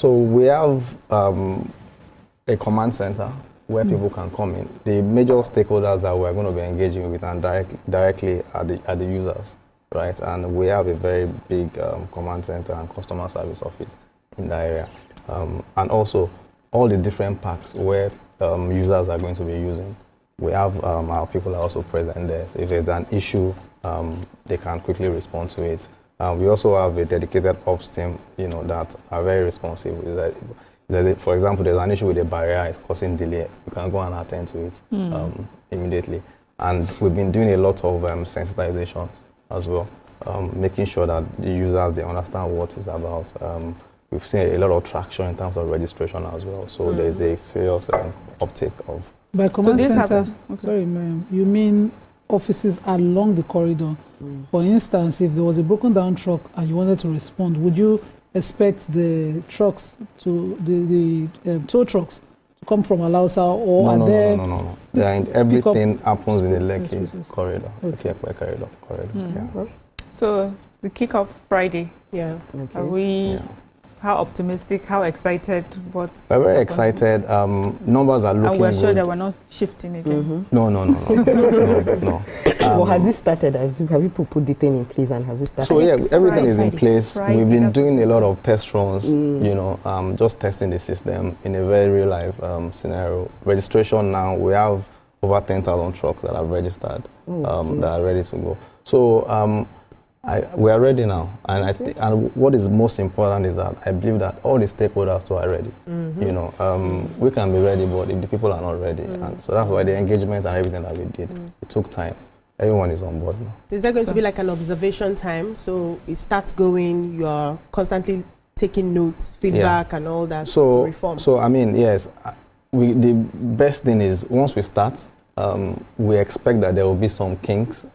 [SPEAKER 2] we have a command center where people can come in. The major stakeholders that we're going to be engaging with and directly are the users, right? And we have a very big command center and customer service office in that area. And also all the different parks where users are going to be using. We have our people are also present there. So if there's an issue, they can quickly respond to it. We also have a dedicated ops team, that are very responsive. For example, there's an issue with a barrier, it's causing delay. You can go and attend to it immediately. And we've been doing a lot of sensitizations as well, making sure that the users, they understand what it's about. We've seen a lot of traction in terms of registration as well. So there's a serious uptake of.
[SPEAKER 5] By command center, sorry, ma'am, you mean offices along the corridor? For instance, if there was a broken down truck and you wanted to respond, would you expect the trucks the tow trucks to come from Alausa or
[SPEAKER 2] No. Everything happens in the Lekki corridor. Okay. corridor.
[SPEAKER 4] So the kickoff Friday.
[SPEAKER 1] Yeah.
[SPEAKER 4] Okay. How optimistic, how excited,
[SPEAKER 2] we're very excited. Numbers are looking
[SPEAKER 4] and we're sure
[SPEAKER 2] good.
[SPEAKER 4] that we're not shifting again.
[SPEAKER 2] No. No.
[SPEAKER 3] Well, has it started? Have you put the thing in place and has it started?
[SPEAKER 2] So yeah, everything is in place.
[SPEAKER 3] Friday,
[SPEAKER 2] We've been doing a lot of test runs, you know, just testing the system in a very real life scenario. Registration now, we have over 10,000 trucks that have registered, that are ready to go. So we are ready now, and what is most important is that I believe that all the stakeholders too are ready. You know, we can be ready, but if the people are not ready, and so that's why the engagement and everything that we did, it took time. Everyone is on board now.
[SPEAKER 1] Is there going to be like an observation time? So it starts going, you're constantly taking notes, feedback, and all that to reform.
[SPEAKER 2] So I mean, yes, the best thing is once we start, we expect that there will be some kinks.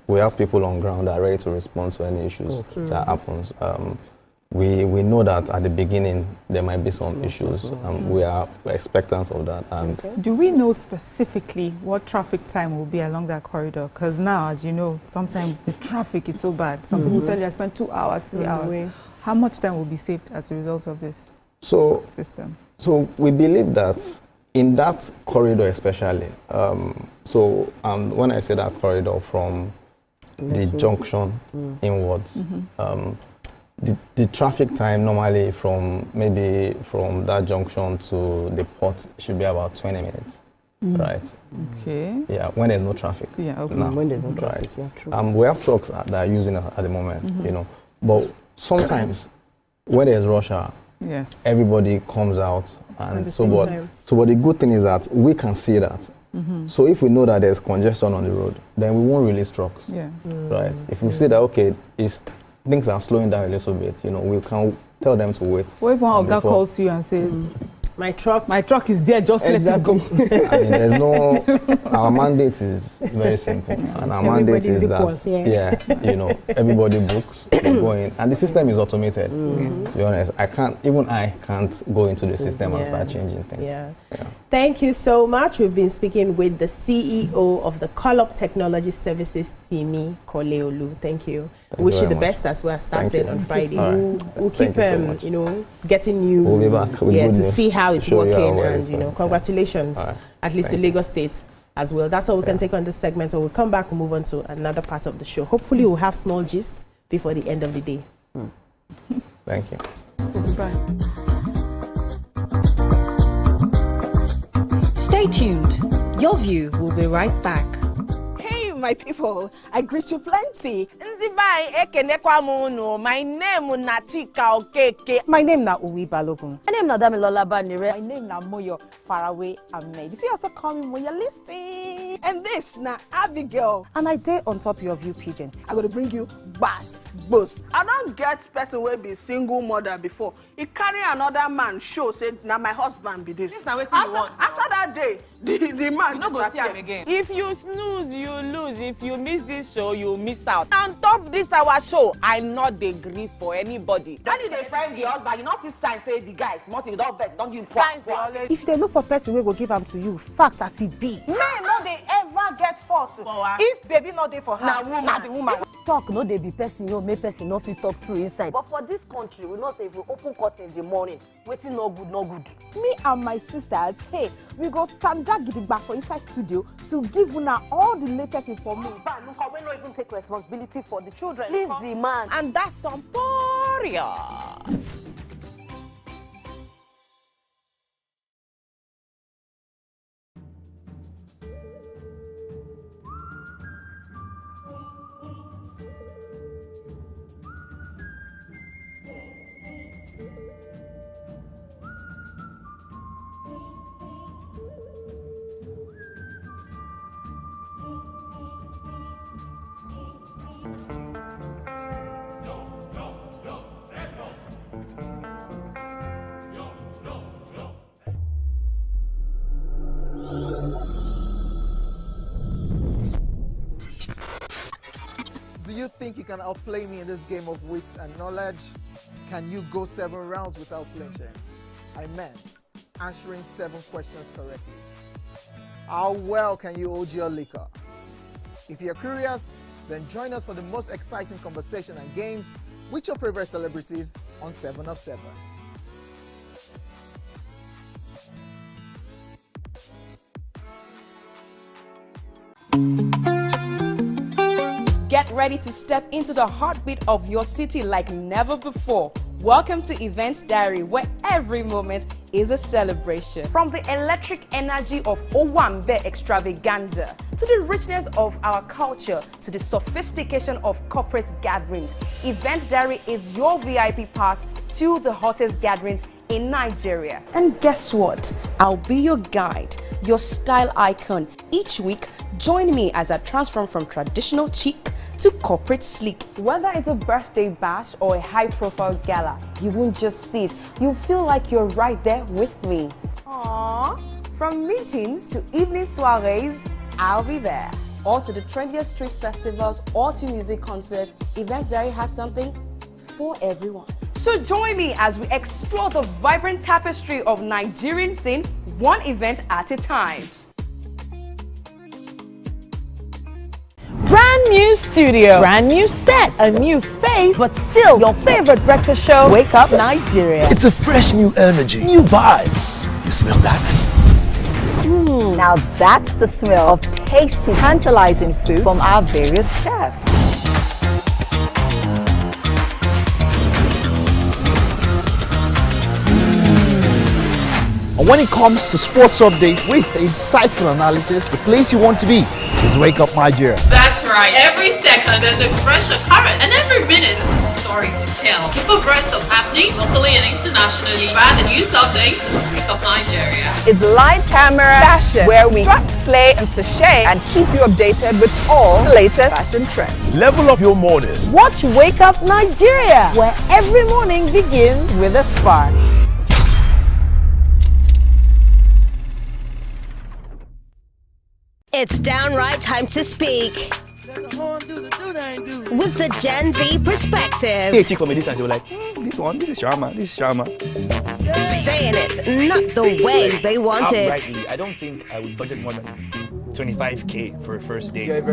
[SPEAKER 2] We have people on ground that are ready to respond to any issues that happens. We know that at the beginning there might be some issues. We're expectant of that. And
[SPEAKER 4] do we know specifically what traffic time will be along that corridor? Because now, as you know, sometimes the traffic is so bad. Some people tell you I spent 2 hours, 3 hours. How much time will be saved as a result of this system?
[SPEAKER 2] So we believe that in that corridor especially, when I say that corridor from the junction inwards, the traffic time normally from that junction to the port should be about 20 minutes, right?
[SPEAKER 4] Okay.
[SPEAKER 2] Yeah, when there's no traffic.
[SPEAKER 4] Yeah, okay.
[SPEAKER 2] Now,
[SPEAKER 3] when there's no traffic,
[SPEAKER 2] right.
[SPEAKER 3] yeah, true.
[SPEAKER 2] We have trucks that are using it at the moment, you know, but sometimes when there's rush hour, everybody comes out, and but the good thing is that we can see that. So if we know that there's congestion on the road, then we won't release trucks. Right? If we see that things are slowing down a little bit, you know, we can tell them to wait.
[SPEAKER 4] What if one guy calls you and says, my truck is there, just let it go?
[SPEAKER 2] I mean, there's our mandate is very simple. And our mandate is that, you know, everybody books, they go in. And the system is automated, to be honest. I can't go into the system and start changing things.
[SPEAKER 1] Thank you so much. We've been speaking with the CEO of the Call-Up Technology Services, Timi Koleolu. Thank you. Wish you the best as we're starting on Friday. We'll keep, you know, getting news.
[SPEAKER 2] We'll be back with
[SPEAKER 1] to see how it's working, and
[SPEAKER 2] you know,
[SPEAKER 1] congratulations, at least in Lagos State as well. That's all we can take on this segment. So we'll come back and move on to another part of the show. Hopefully, we'll have small gist before the end of the day.
[SPEAKER 2] Thank you.
[SPEAKER 1] Bye.
[SPEAKER 6] Stay tuned. Your View will be right back.
[SPEAKER 7] My people, I greet you plenty. My name na Chika Okeke. My name na Uwi Balogun.
[SPEAKER 6] My name na Damilola Banire.
[SPEAKER 7] My name na Moyo Faraway Ahmed. If you also call me Moyo, listen. And this na Abigail. And I day on top your view pigeon. I'm gonna bring you bass, boost. I don't get person will be single mother before. He carry another man show say na my husband be this.
[SPEAKER 9] This na wetin you want.
[SPEAKER 7] After that day, the man
[SPEAKER 9] you go see him again.
[SPEAKER 7] If you snooze, you lose. If you miss this show, you miss out. On top this our show, I not dey gree for anybody.
[SPEAKER 9] When you dey find the husband, you not see sign say the guy smart, you don't vex, don't use signs.
[SPEAKER 7] If they look for person wey go give am to you, fact as he be. Men no dey ever get fault. If baby not dey for her, na the woman.
[SPEAKER 6] Talk no dey be person, you make person no fit talk true inside.
[SPEAKER 7] But for this country, we not say if we open court in the morning, waiting no good, no good. Me and my sisters, hey, we go tanda gidigba for inside studio to give una all the latest information.
[SPEAKER 9] We not even take responsibility for the children.
[SPEAKER 7] Please the man. And that's some period.
[SPEAKER 10] Do you think you can outplay me in this game of wits and knowledge? Can you go 7 rounds without flinching? I meant answering 7 questions correctly. How well can you hold your liquor? If you're curious, then join us for the most exciting conversation and games with your favorite celebrities on 7 of 7.
[SPEAKER 11] Get ready to step into the heartbeat of your city like never before. Welcome to Events Diary, where every moment is a celebration. From the electric energy of Owambe extravaganza, to the richness of our culture, to the sophistication of corporate gatherings, Events Diary is your VIP pass to the hottest gatherings in Nigeria. And guess what? I'll be your guide, your style icon. Each week, join me as I transform from traditional chic to corporate sleek. Whether it's a birthday bash or a high-profile gala, you won't just see it. You'll feel like you're right there with me. Aww. From meetings to evening soirees, I'll be there. Or to the trendiest street festivals or to music concerts, Events Diary has something for everyone. So join me as we explore the vibrant tapestry of Nigerian scene, one event at a time.
[SPEAKER 7] Brand new studio, brand new set, a new face, but still your favorite breakfast show, Wake Up Nigeria.
[SPEAKER 12] It's a fresh new energy, new vibe. You smell that?
[SPEAKER 7] Now that's the smell of tasty, tantalizing food from our various chefs.
[SPEAKER 12] And when it comes to sports updates with insightful analysis, the place you want to be is Wake Up Nigeria.
[SPEAKER 13] That's right. Every second there's a fresh occurrence, and every minute there's a story to tell. Keep abreast of happening locally and internationally via the news updates of Wake Up Nigeria.
[SPEAKER 7] It's light camera fashion, where we strut, slay, and sashay and keep you updated with all the latest fashion trends.
[SPEAKER 12] Level up your morning.
[SPEAKER 7] Watch Wake Up Nigeria, where every morning begins with a spark.
[SPEAKER 14] It's downright time to speak with the Gen Z perspective.
[SPEAKER 23] Hey, chick for me this and they were like, this is Sharma, this is Sharma.
[SPEAKER 14] Saying it not the way they want it.
[SPEAKER 23] Outrightly, I don't think I would budget more than 25K for a first date.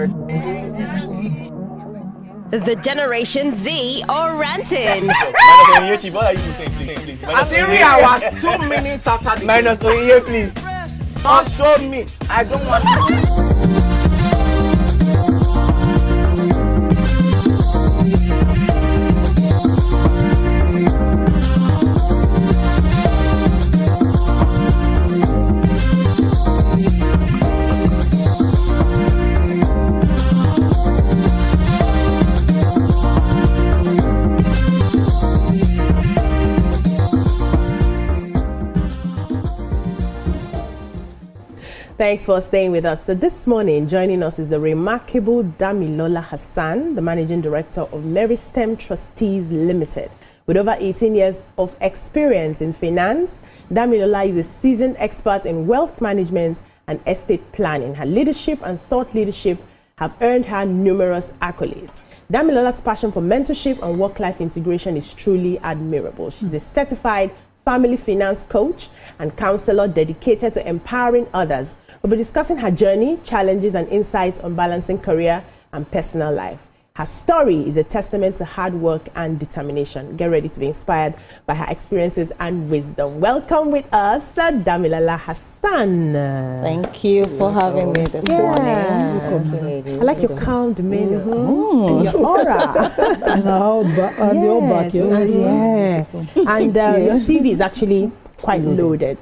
[SPEAKER 14] The Generation Z are ranting.
[SPEAKER 21] I'm hearing hours, 2 minutes after the
[SPEAKER 23] Minus to here, please.
[SPEAKER 21] Don't show me. I don't want to.
[SPEAKER 1] Thanks for staying with us. So this morning, joining us is the remarkable Damilola Hassan, the Managing Director of Meristem Trustees Limited. With over 18 years of experience in finance, Damilola is a seasoned expert in wealth management and estate planning. Her leadership and thought leadership have earned her numerous accolades. Damilola's passion for mentorship and work-life integration is truly admirable. She's a certified family finance coach and counselor dedicated to empowering others. We'll be discussing her journey, challenges, and insights on balancing career and personal life. Her story is a testament to hard work and determination. Get ready to be inspired by her experiences and wisdom. Welcome with us, Damilola Hassan.
[SPEAKER 24] Thank you for having me this morning.
[SPEAKER 1] I like your calm demeanor and your aura.
[SPEAKER 5] And your back.
[SPEAKER 1] And your CV is actually quite loaded.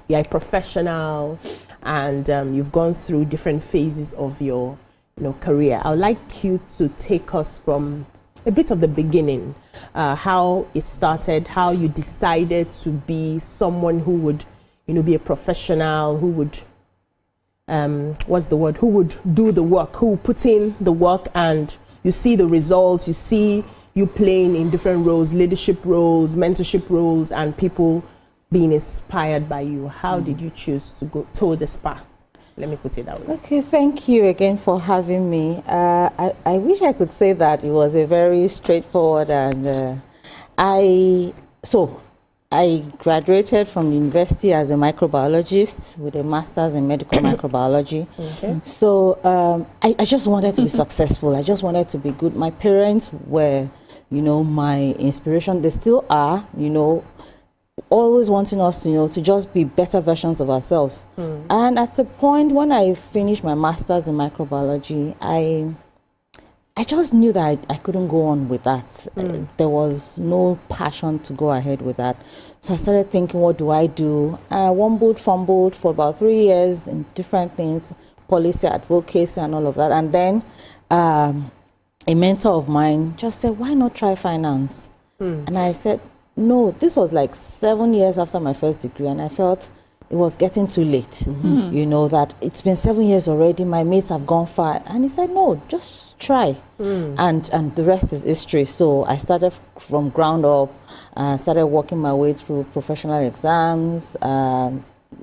[SPEAKER 1] You're a professional, and you've gone through different phases of your career. I would like you to take us from a bit of the beginning, how it started, how you decided to be someone who would, be a professional, who would, who would do the work, who would put in the work, and you see the results, you see you playing in different roles, leadership roles, mentorship roles, and people being inspired by you. How did you choose to go toward this path? Let me put it that way.
[SPEAKER 24] Okay, thank you again for having me. I wish I could say that it was a very straightforward and I graduated from the university as a microbiologist with a master's in medical microbiology.
[SPEAKER 1] Okay.
[SPEAKER 24] So I just wanted to be successful. I just wanted to be good. My parents were you know, my inspiration. They still are, you know, always wanting us, you know, to just be better versions of ourselves. And at a point when I finished my master's in microbiology, I just knew that I couldn't go on with that. There was no passion to go ahead with that. So I started thinking, what do I do? I fumbled for about 3 years in different things, policy, advocacy, and all of that. And then a mentor of mine just said, why not try finance? And I said, no, this was like 7 years after my first degree, and I felt it was getting too late. You know, that it's been 7 years already, my mates have gone far. And he said, no, just try. And the rest is history. So I started from ground up, started working my way through professional exams,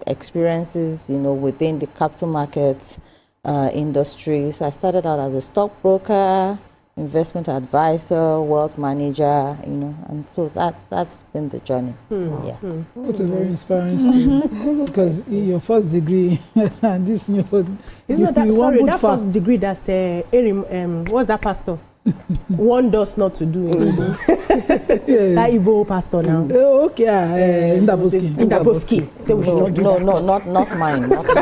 [SPEAKER 24] experiences, you know, within the capital markets industry. So I started out as a stockbroker, investment advisor, wealth manager, you know, and so that's been the journey. Yeah.
[SPEAKER 5] It's a very inspiring story because your first degree and this new
[SPEAKER 1] that first degree that what's that pastor? One does not to do. That Igbo pastor now.
[SPEAKER 5] Okay,
[SPEAKER 1] Indaboski. Say we should not do that.
[SPEAKER 24] No, not mine. Not mine.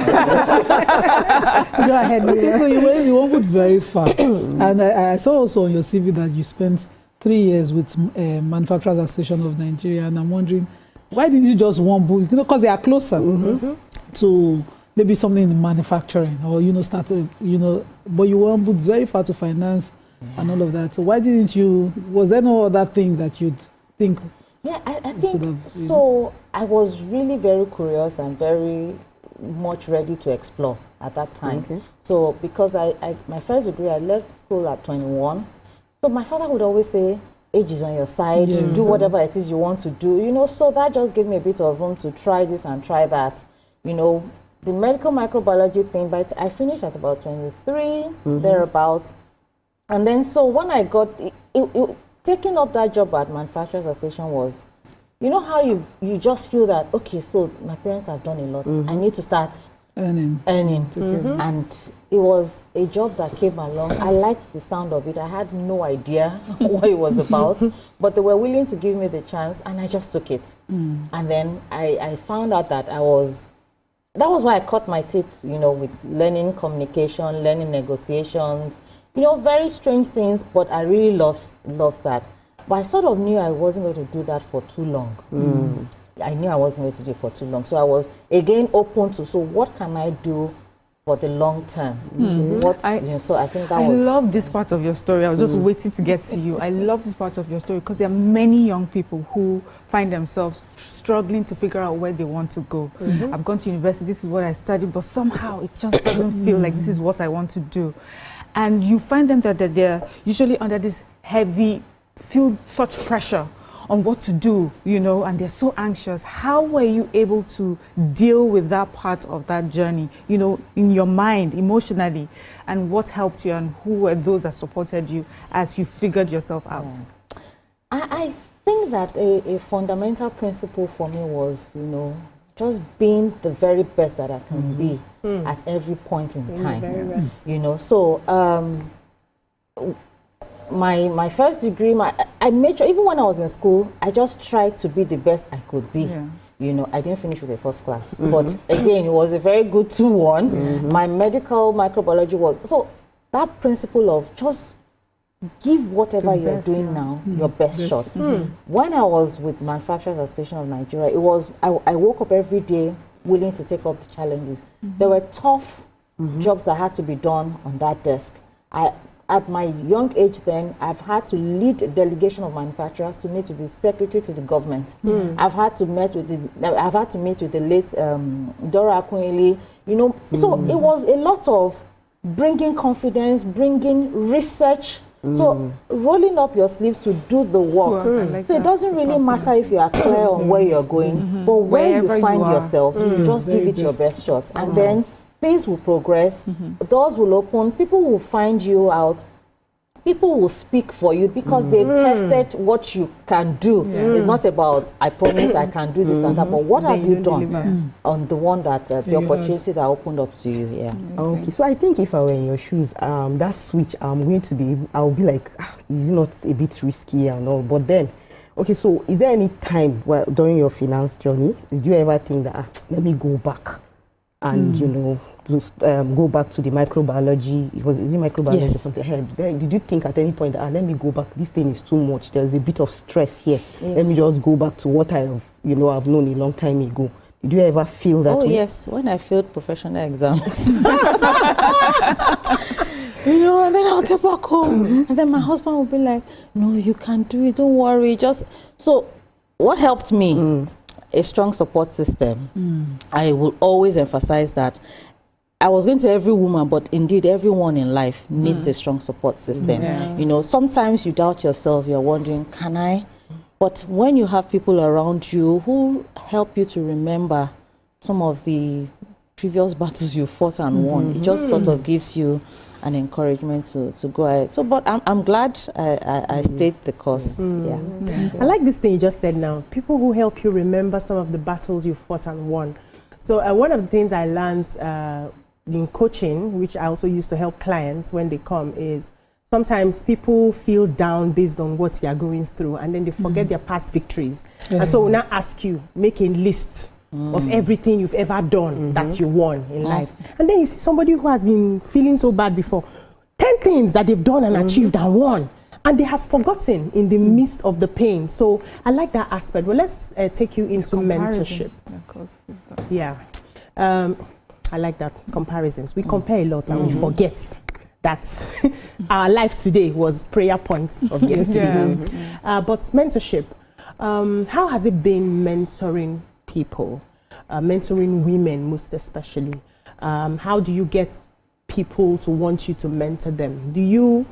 [SPEAKER 1] Go ahead.
[SPEAKER 5] Okay, so you went very far, and I saw also on your CV that you spent 3 years with Manufacturers Association of Nigeria, and I'm wondering why did you just one book? You know, because they are closer to maybe something in manufacturing, or you know, started, you know, but you went very far to finance. And all of that. So why didn't you, was there no other thing that you'd think?
[SPEAKER 24] Yeah, I think so. I was really very curious and very much ready to explore at that time. So because my first degree, I left school at 21. So my father would always say, age is on your side, do whatever it is you want to do, you know, so that just gave me a bit of room to try this and try that, you know, the medical microbiology thing, but I finished at about 23, thereabouts. And then, so when I got, taking up that job at Manufacturers Association was, you know how you just feel that, okay, so my parents have done a lot. I need to start earning. And it was a job that came along. I liked the sound of it. I had no idea what it was about, but they were willing to give me the chance, and I just took it. And then I found out that that was why I cut my teeth, you know, with learning communication, learning negotiations, you know, very strange things, but I really loved that. But I sort of knew I wasn't going to do that for too long. I knew I wasn't going to do it for too long. So I was, again, open to, so what can I do for the long term? So I think that was...
[SPEAKER 4] I love this part of your story. I was just waiting to get to you. I love this part of your story because there are many young people who find themselves struggling to figure out where they want to go. I've gone to university, this is what I studied, but somehow it just doesn't feel like this is what I want to do. And you find them that they're usually under this heavy, feel such pressure on what to do, you know, and they're so anxious. How were you able to deal with that part of that journey, you know, in your mind, emotionally, and what helped you, and who were those that supported you as you figured yourself out?
[SPEAKER 24] I think that a fundamental principle for me was, you know, just being the very best that I can be at every point in time. You know, so my first degree, I made sure, even when I was in school, I just tried to be the best I could be. You know, I didn't finish with a first class, but again, it was a very good 2-1. My medical microbiology was, so that principle of just give whatever you're doing now your best shot. When I was with Manufacturers Association of Nigeria, it was, I woke up every day willing to take up the challenges. There were tough jobs that had to be done on that desk. At my young age then, I've had to lead a delegation of manufacturers to meet with the secretary to the government. I've had to meet with the late Dora Akunyili, you know. So it was a lot of bringing confidence, bringing research. So rolling up your sleeves to do the work. So it doesn't really matter if you are clear on where you're going, but where you find yourself, just give it your best shot. And then things will progress, doors will open, people will find you out. people will speak for you because they've tested what you can do. It's not about, I promise I can do this and that, but what have you done on the one that the opportunity that opened up to you?
[SPEAKER 3] Okay, so I think if I were in your shoes, that switch, I'm going to be, I'll be like, is it not a bit risky and all? But then, okay, so is there any time during your finance journey, did you ever think that, let me go back and, you know, to go back to the microbiology? Is it microbiology or something? Did you think at any point that, let me go back, this thing is too much, there's a bit of stress here, let me just go back to what I've known a long time ago? Did you ever feel that way?
[SPEAKER 24] Oh yes, when I failed professional exams. And then I'll get back home, and then my husband will be like, no, you can do it, don't worry, just... So what helped me? A strong support system. I will always emphasize that. I was going to every woman, but indeed everyone in life needs a strong support system. You know, sometimes you doubt yourself, you're wondering, can I? But when you have people around you who help you to remember some of the previous battles you fought and won, it just sort of gives you an encouragement to go ahead. So, but I'm glad I stayed the course.
[SPEAKER 1] I like this thing you just said now. People who help you remember some of the battles you fought and won. So one of the things I learned in coaching, which I also use to help clients when they come, is sometimes people feel down based on what they are going through, and then they forget their past victories. And so when I ask you, make a list of everything you've ever done that you won in life. And then you see somebody who has been feeling so bad before, 10 things that they've done and achieved and won, and they have forgotten in the midst of the pain. So I like that aspect. Well, let's take you into mentorship. I like that, comparisons. We compare a lot and we forget that our life today was prayer points of yesterday. But mentorship, how has it been mentoring people, mentoring women most especially? How do you get people to want you to mentor them? Do you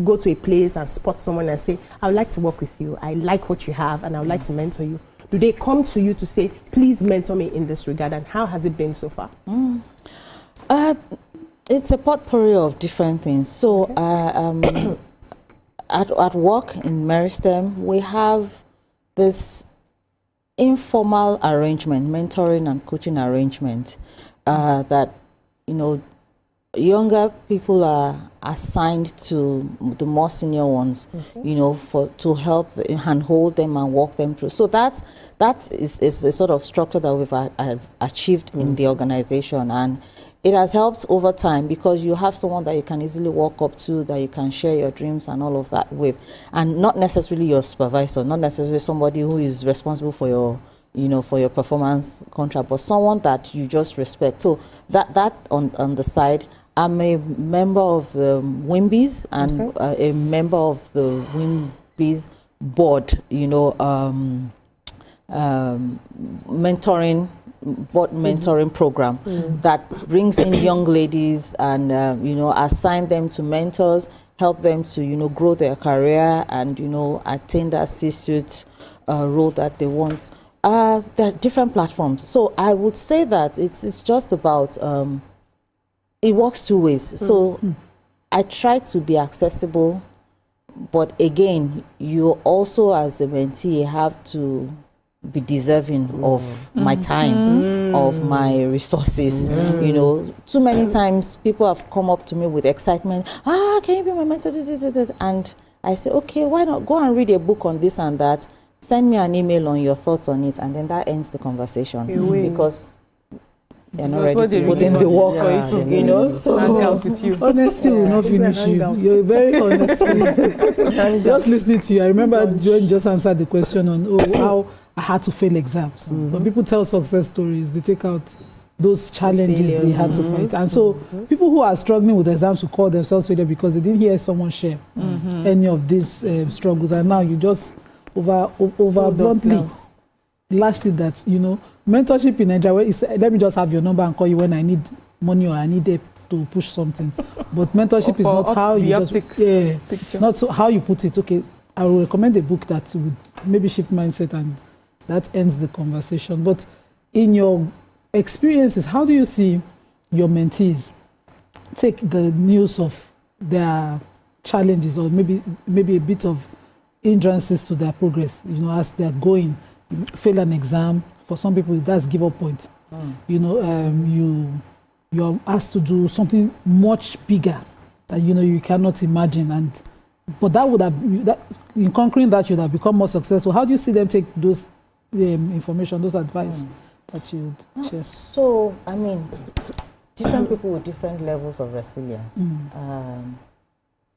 [SPEAKER 1] go to a place and spot someone and say, I would like to work with you, I like what you have, and I would like to mentor you? Do they come to you to say, please mentor me in this regard? And how has it been so far?
[SPEAKER 24] It's a potpourri of different things. So at work in Meristem, we have this informal arrangement, mentoring and coaching arrangement, that, you know, younger people are assigned to the more senior ones, you know, to help and hold them and walk them through. So that is a sort of structure that we've achieved in the organization, and it has helped over time because you have someone that you can easily walk up to, that you can share your dreams and all of that with, and not necessarily your supervisor, not necessarily somebody who is responsible for your, you know, for your performance contract, but someone that you just respect. So that on the side. I'm a member of the WIMBIS and a member of the WIMBIS board, you know, mentoring program that brings in young ladies and, you know, assign them to mentors, help them to, you know, grow their career and, you know, attain that C-suite role that they want. There are different platforms. So I would say that it's just about... it works two ways. So I try to be accessible, but again, you also as a mentee have to be deserving of my time, of my resources. You know, too many times people have come up to me with excitement, can you be my mentor? And I say, okay, why not go and read a book on this and that, send me an email on your thoughts on it, and then that ends the conversation. Because they're not ready to put in the work for it, you know. So
[SPEAKER 5] honesty will not finish you. You're very honest. Just listening to you, I remember Joan just answered the question on how I had to fail exams. When people tell success stories, they take out those challenges they had to fight. And so people who are struggling with exams will call themselves failure because they didn't hear someone share any of these struggles. And now you just over bluntly lashed it that, you know, mentorship in Nigeria is, let me just have your number and call you when I need money or I need help to push something. But mentorship is not how you just, not so how you put it. Okay, I will recommend a book that would maybe shift mindset, and that ends the conversation. But in your experiences, how do you see your mentees take the news of their challenges or maybe a bit of hindrances to their progress, you know, as they're going, fail an exam. For some people, that's give up point. You know, you're asked to do something much bigger that, you know, you cannot imagine. But that would have, in conquering that, you'd have become more successful. How do you see them take those information, those advice that you would share?
[SPEAKER 24] So, I mean, different people with different levels of resilience.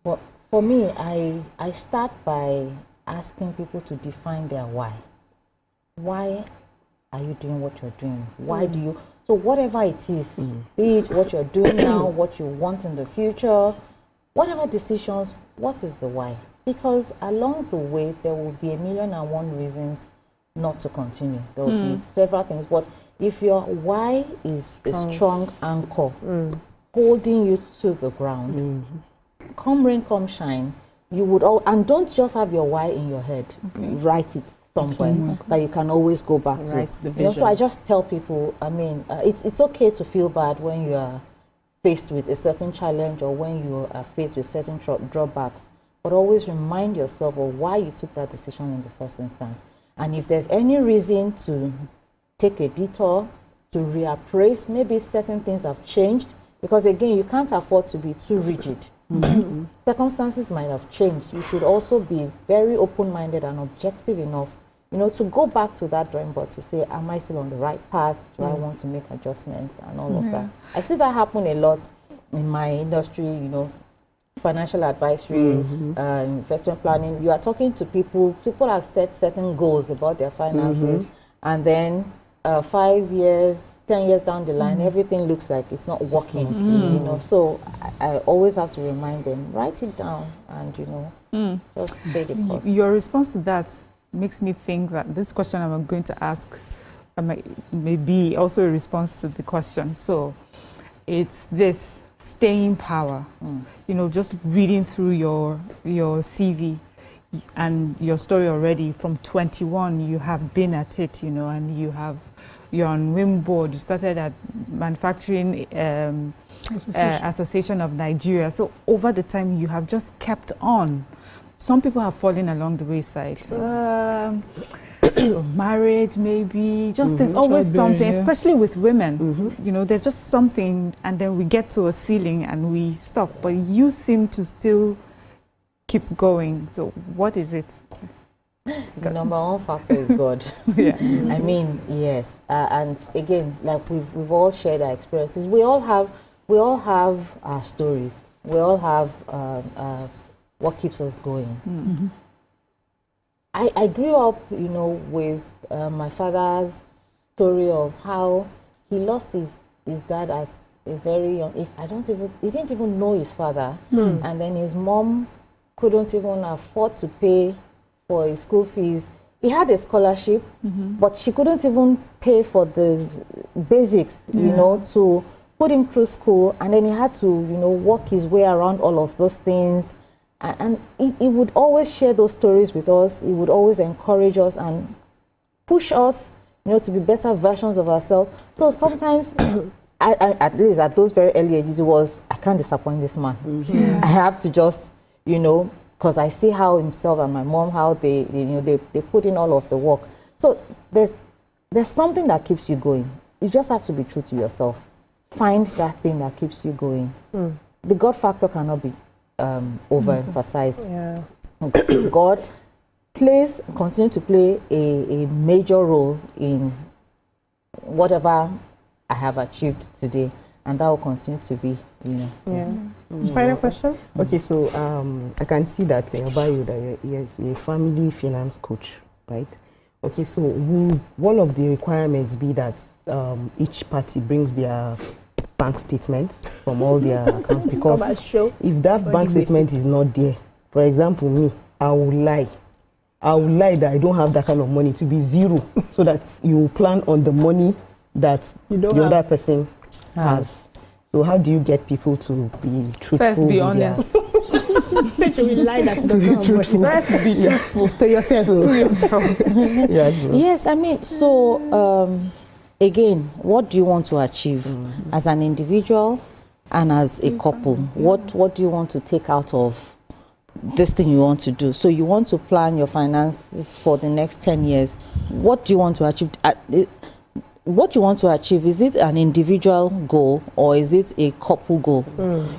[SPEAKER 24] But for me, I start by asking people to define their why. Why are you doing what you're doing? Why do you? So whatever it is, be it what you're doing now, what you want in the future, whatever decisions, what is the why? Because along the way, there will be 1,000,001 reasons not to continue. There will be several things. But if your why is a strong anchor, holding you to the ground, come rain, come shine, you would and don't just have your why in your head. Write it somewhere that you can always go back to. You know, so I just tell people, I mean, it's okay to feel bad when you are faced with a certain challenge or when you are faced with certain drawbacks, but always remind yourself of why you took that decision in the first instance. And if there's any reason to take a detour, to reappraise, maybe certain things have changed, because again, you can't afford to be too rigid. Circumstances might have changed. You should also be very open-minded and objective enough, you know, to go back to that drawing board to say, am I still on the right path? Do I want to make adjustments and all of that? I see that happen a lot in my industry, you know, financial advisory, investment planning. You are talking to people have set certain goals about their finances, and then 5 years, 10 years down the line, everything looks like it's not working, you know. So I always have to remind them, write it down and, you know, just stay the course.
[SPEAKER 4] Your response to that makes me think that this question I'm going to ask may be also a response to the question. So it's this staying power, you know, just reading through your CV and your story already. From 21, you have been at it, you know, and you're on WIM board. You started at Manufacturing Association of Nigeria. So over the time, you have just kept on. Some people have fallen along the wayside. Marriage, maybe. Just there's always something, especially with women. You know, there's just something, and then we get to a ceiling and we stop. But you seem to still keep going. So what is it?
[SPEAKER 24] The number one factor is God. I mean, yes. And again, like we've all shared our experiences. We all have our stories. We all have what keeps us going. I grew up, you know, with my father's story of how he lost his dad at a very young age. He didn't even know his father, and then his mom couldn't even afford to pay for his school fees. He had a scholarship, but she couldn't even pay for the basics, you know, to put him through school, and then he had to, you know, work his way around all of those things. And he would always share those stories with us. He would always encourage us and push us, you know, to be better versions of ourselves. So sometimes, at least at those very early ages, it was, I can't disappoint this man. I have to just, you know, because I see how himself and my mom, how they put in all of the work. So there's something that keeps you going. You just have to be true to yourself. Find that thing that keeps you going. The God factor cannot be overemphasized. God continue to play a major role in whatever I have achieved today, and that will continue to be, you know.
[SPEAKER 1] Final question?
[SPEAKER 3] Okay, so I can see that in your bio that you're a family finance coach, right? Okay, so will one of the requirements be that each party brings their bank statements from all their accounts? Because if that bank statement is not there, for example, me, I would lie that I don't have that kind of money, to be zero, so that you plan on the money that the other person has. So how do you get people to be truthful?
[SPEAKER 4] First, be honest.
[SPEAKER 1] Such a lie that you don't have money.
[SPEAKER 4] First, be truthful
[SPEAKER 1] to yourself.
[SPEAKER 24] Yes, I mean, so again, what do you want to achieve as an individual and as a couple? What do you want to take out of this thing you want to do. So you want to plan your finances for the next 10 years. What do you want to achieve? What you want to achieve, is it an individual goal or is it a couple goal?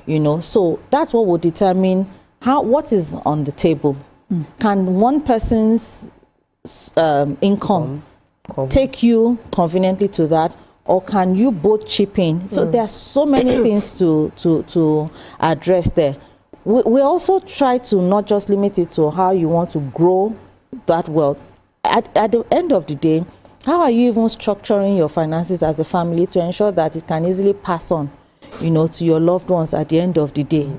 [SPEAKER 24] You know, so that's what will determine what is on the table. Can one person's income take you conveniently to that, or can you both chip in? So there are so many things to address there. We also try to not just limit it to how you want to grow that wealth. At the end of the day, how are you even structuring your finances as a family to ensure that it can easily pass on, you know, to your loved ones at the end of the day?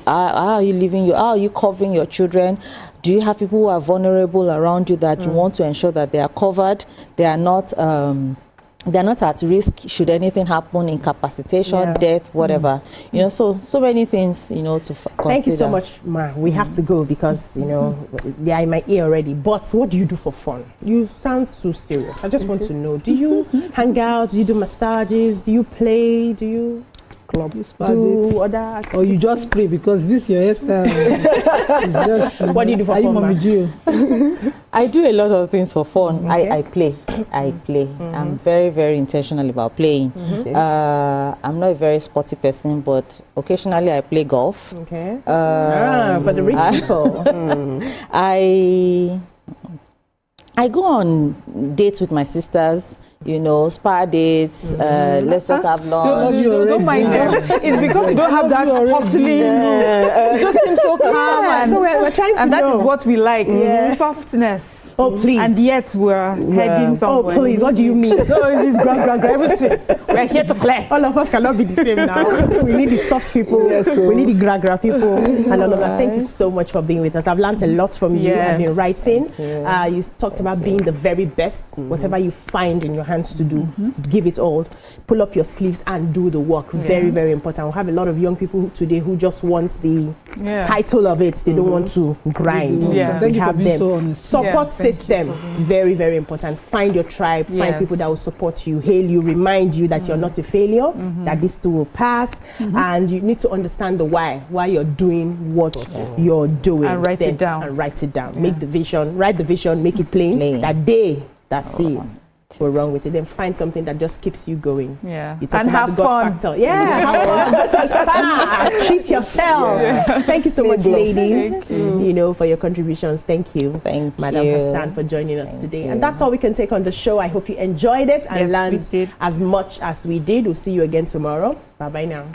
[SPEAKER 24] How are you living how are you covering your children? Do you have people who are vulnerable around you that you want to ensure that they are covered? They are not at risk should anything happen, incapacitation, death, whatever. You know, so many things, you know, to consider.
[SPEAKER 1] Thank you so much, Ma. We have to go because, you know, they are in my ear already. But what do you do for fun? You sound too serious. I just want to know, do you hang out? Do you do massages? Do you play? Do you
[SPEAKER 5] club?
[SPEAKER 1] Do other activities?
[SPEAKER 5] Or you just pray because this your hairstyle is just...
[SPEAKER 1] What do you do for fun,
[SPEAKER 24] I do a lot of things for fun. I play. I'm very, very intentional about playing. I'm not a very sporty person, but occasionally I play golf.
[SPEAKER 1] For the rich people.
[SPEAKER 24] I go on dates with my sisters, you know, spa dates. Let's just have lunch.
[SPEAKER 4] Don't mind them. It's because you don't have that hustling. It just seems so calm. And,
[SPEAKER 1] so we're trying to
[SPEAKER 4] and
[SPEAKER 1] know.
[SPEAKER 4] that is what we like. Softness.
[SPEAKER 1] Oh, please.
[SPEAKER 4] And yet we're heading somewhere.
[SPEAKER 1] Oh, please. What do you mean?
[SPEAKER 4] It's everything. We're here to collect.
[SPEAKER 1] All of us cannot be the same now. We need the soft people. We need the gra people. And all of that. Thank you so much for being with us. I've learned a lot from you. I've been writing. You talked about being the very best. Whatever you find in your hands to do, give it all. Pull up your sleeves and do the work. Very, very important. We have a lot of young people today who just want the title of it. They don't want to grind.
[SPEAKER 5] Thank you for being so honest.
[SPEAKER 1] Support system, very, very important. Find your tribe, find people that will support you, hail you, remind you that you're not a failure, that this too will pass, and you need to understand the why you're doing what you're doing.
[SPEAKER 4] And write it down.
[SPEAKER 1] And write it down. Make the vision, write the vision, make it plain. That they that see it go wrong with it, then find something that just keeps you going. You talk
[SPEAKER 4] and
[SPEAKER 1] about
[SPEAKER 4] have
[SPEAKER 1] the
[SPEAKER 4] fun.
[SPEAKER 1] Factor. Have fun. Go to a spa. Treat yourself. Thank you so much, ladies.
[SPEAKER 24] Thank you.
[SPEAKER 1] You know, for your contributions. Thank you, Madam Hassan, for joining us today. And that's all we can take on the show. I hope you enjoyed it and learned as much as we did. We'll see you again tomorrow. Bye bye now.